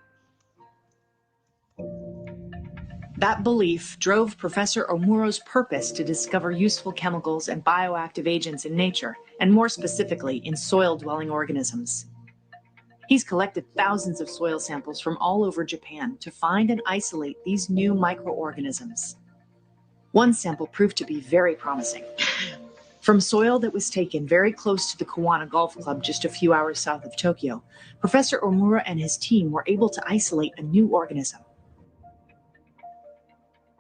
That belief drove Professor Omura's purpose to discover useful chemicals and bioactive agents in nature, and more specifically in soil-dwelling organisms. He's collected thousands of soil samples from all over Japan to find and isolate these new microorganisms. One sample proved to be very promising. From soil that was taken very close to the Kawana Golf Club just a few hours south of Tokyo, Professor Omura and his team were able to isolate a new organism.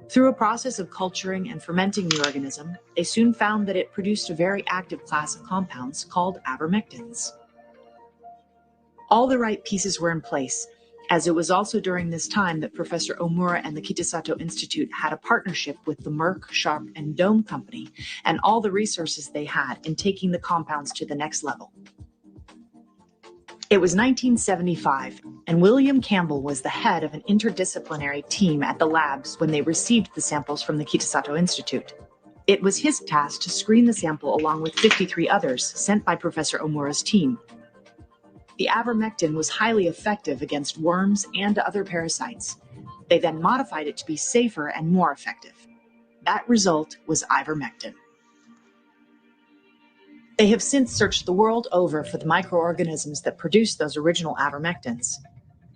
Through a process of culturing and fermenting the organism, they soon found that it produced a very active class of compounds called ivermectins. All the right pieces were in place, as it was also during this time that Professor Omura and the Kitasato Institute had a partnership with the Merck, Sharp, and Dome Company, and all the resources they had in taking the compounds to the next level. It was 1975, and William Campbell was the head of an interdisciplinary team at the labs when they received the samples from the Kitasato Institute. It was his task to screen the sample along with 53 others sent by Professor Omura's team. The ivermectin was highly effective against worms and other parasites. They then modified it to be safer and more effective. That result was ivermectin. They have since searched the world over for the microorganisms that produced those original ivermectins.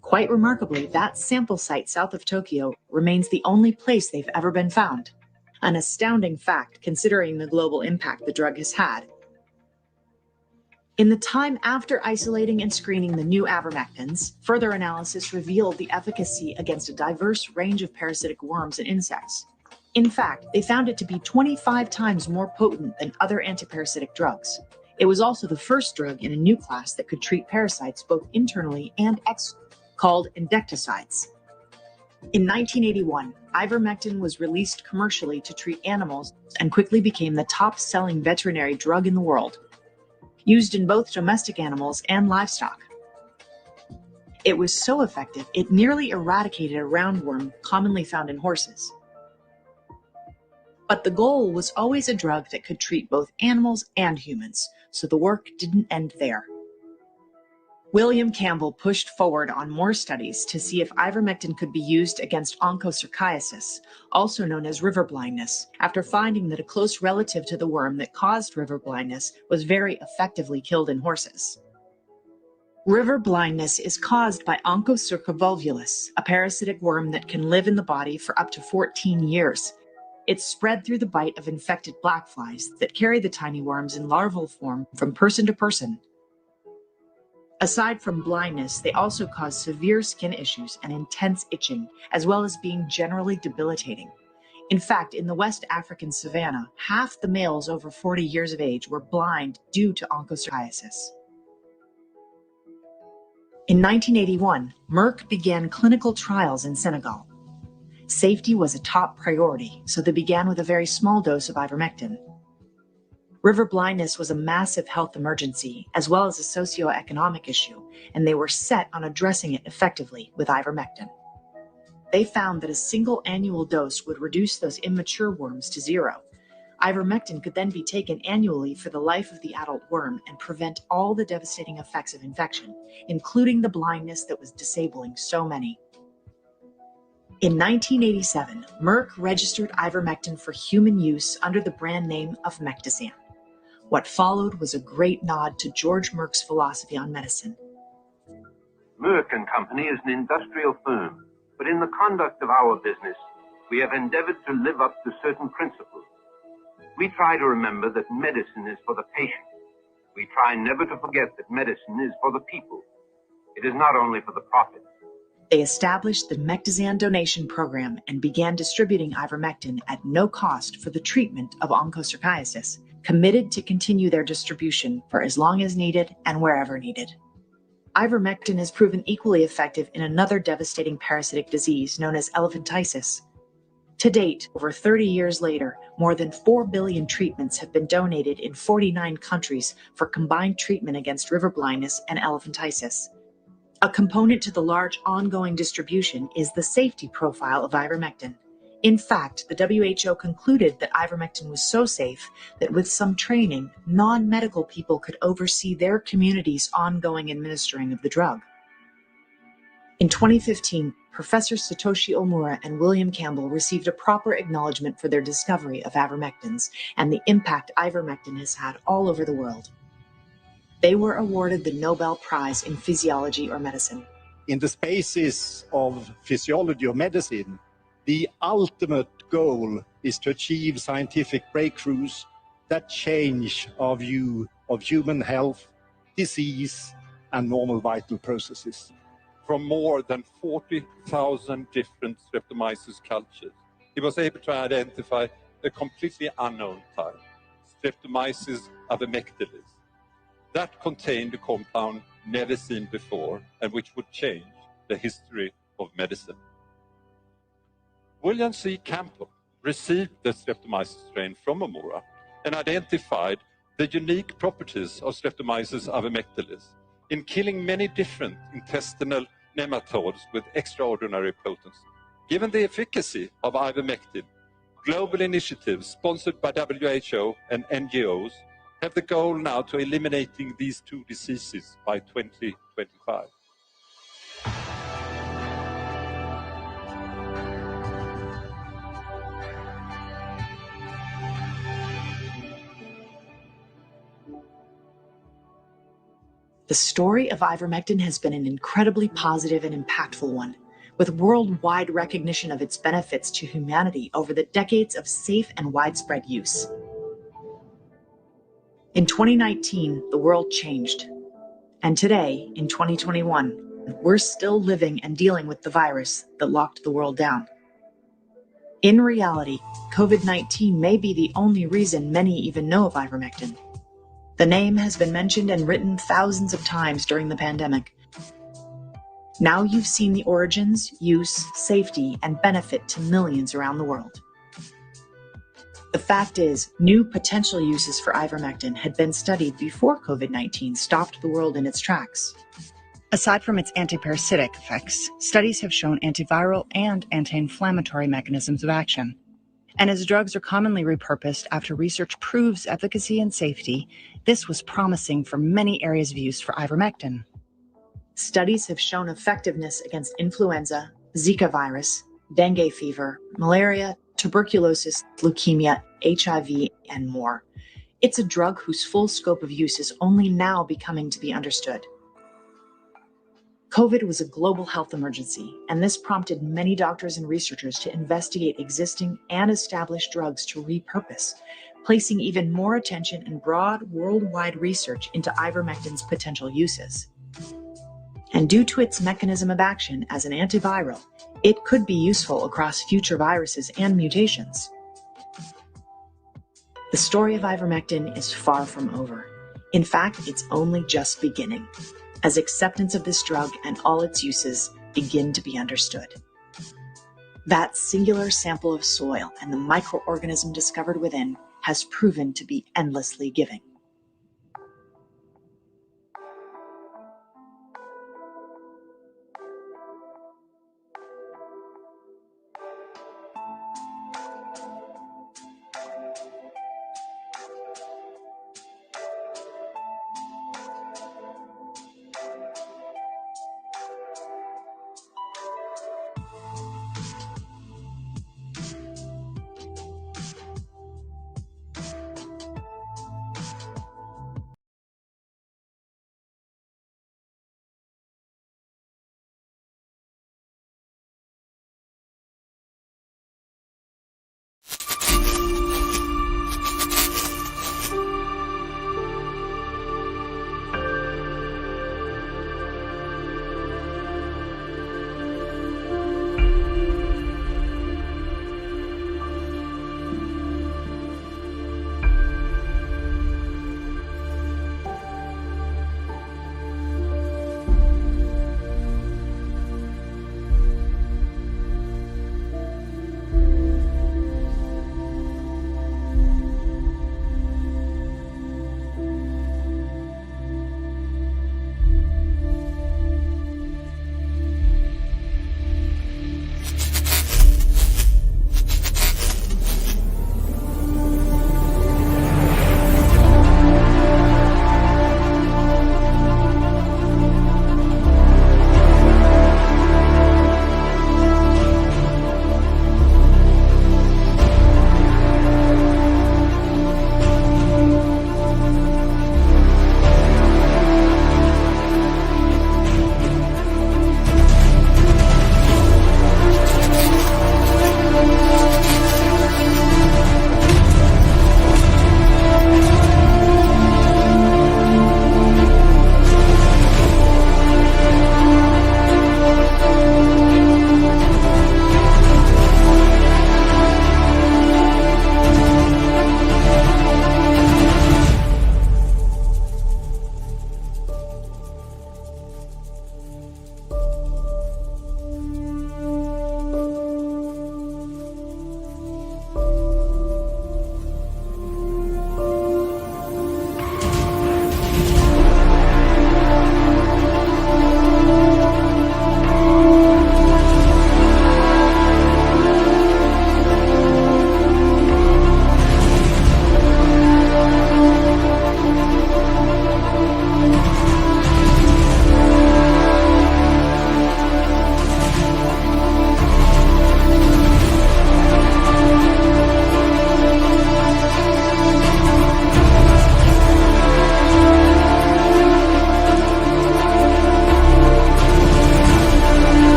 Quite remarkably, that sample site south of Tokyo remains the only place they've ever been found. An astounding fact considering the global impact the drug has had. In the time after isolating and screening the new ivermectins, further analysis revealed the efficacy against a diverse range of parasitic worms and insects. In fact, they found it to be 25 times more potent than other antiparasitic drugs. It was also the first drug in a new class that could treat parasites both internally and externally, called endectocides. In 1981, ivermectin was released commercially to treat animals and quickly became the top-selling veterinary drug in the world, used in both domestic animals and livestock. It was so effective, it nearly eradicated a roundworm commonly found in horses. But the goal was always a drug that could treat both animals and humans, so the work didn't end there. William Campbell pushed forward on more studies to see if ivermectin could be used against onchocerciasis, also known as river blindness, after finding that a close relative to the worm that caused river blindness was very effectively killed in horses. River blindness is caused by Onchocerca volvulus, a parasitic worm that can live in the body for up to 14 years. It's spread through the bite of infected black flies that carry the tiny worms in larval form from person to person. Aside from blindness, they also cause severe skin issues and intense itching, as well as being generally debilitating. In fact, in the West African savanna, half the males over 40 years of age were blind due to onchocerciasis. In 1981, Merck began clinical trials in Senegal. Safety was a top priority, so they began with a very small dose of ivermectin. River blindness was a massive health emergency, as well as a socioeconomic issue, and they were set on addressing it effectively with ivermectin. They found that a single annual dose would reduce those immature worms to zero. Ivermectin could then be taken annually for the life of the adult worm and prevent all the devastating effects of infection, including the blindness that was disabling so many. In 1987, Merck registered ivermectin for human use under the brand name of Mectizan. What followed was a great nod to George Merck's philosophy on medicine. Merck and Company is an industrial firm, but in the conduct of our business, we have endeavored to live up to certain principles. We try to remember that medicine is for the patient. We try never to forget that medicine is for the people. It is not only for the profit. They established the Mectizan donation program and began distributing ivermectin at no cost for the treatment of onchocerciasis, committed to continue their distribution for as long as needed and wherever needed. Ivermectin has proven equally effective in another devastating parasitic disease known as elephantiasis. To date, over 30 years later, more than 4 billion treatments have been donated in 49 countries for combined treatment against river blindness and elephantiasis. A component to the large ongoing distribution is the safety profile of ivermectin. In fact, the WHO concluded that ivermectin was so safe that with some training, non-medical people could oversee their community's ongoing administering of the drug. In 2015, Professor Satoshi Omura and William Campbell received a proper acknowledgement for their discovery of ivermectins and the impact ivermectin has had all over the world. They were awarded the Nobel Prize in Physiology or Medicine. In the spaces of physiology or medicine, the ultimate goal is to achieve scientific breakthroughs that change our view of human health, disease, and normal vital processes. From more than 40,000 different Streptomyces cultures, he was able to identify a completely unknown type, Streptomyces ivermectilis, that contained a compound never seen before and which would change the history of medicine. William C. Campbell received the Streptomyces strain from Omura and identified the unique properties of Streptomyces ivermectilis in killing many different intestinal nematodes with extraordinary potency. Given the efficacy of ivermectin, global initiatives sponsored by WHO and NGOs have the goal now to eliminating these two diseases by 2025. The story of ivermectin has been an incredibly positive and impactful one, with worldwide recognition of its benefits to humanity over the decades of safe and widespread use. In 2019, the world changed. And today, in 2021, we're still living and dealing with the virus that locked the world down. In reality, COVID-19 may be the only reason many even know of ivermectin. The name has been mentioned and written thousands of times during the pandemic. Now you've seen the origins, use, safety, and benefit to millions around the world. The fact is, new potential uses for ivermectin had been studied before COVID-19 stopped the world in its tracks. Aside from its antiparasitic effects, studies have shown antiviral and anti-inflammatory mechanisms of action. And as drugs are commonly repurposed after research proves efficacy and safety, this was promising for many areas of use for ivermectin. Studies have shown effectiveness against influenza, Zika virus, dengue fever, malaria, tuberculosis, leukemia, HIV, and more. It's a drug whose full scope of use is only now becoming to be understood. COVID was a global health emergency, and this prompted many doctors and researchers to investigate existing and established drugs to repurpose, placing even more attention and broad worldwide research into ivermectin's potential uses. And due to its mechanism of action as an antiviral, it could be useful across future viruses and mutations. The story of ivermectin is far from over. In fact, it's only just beginning, as acceptance of this drug and all its uses begin to be understood. That singular sample of soil and the microorganism discovered within has proven to be endlessly giving.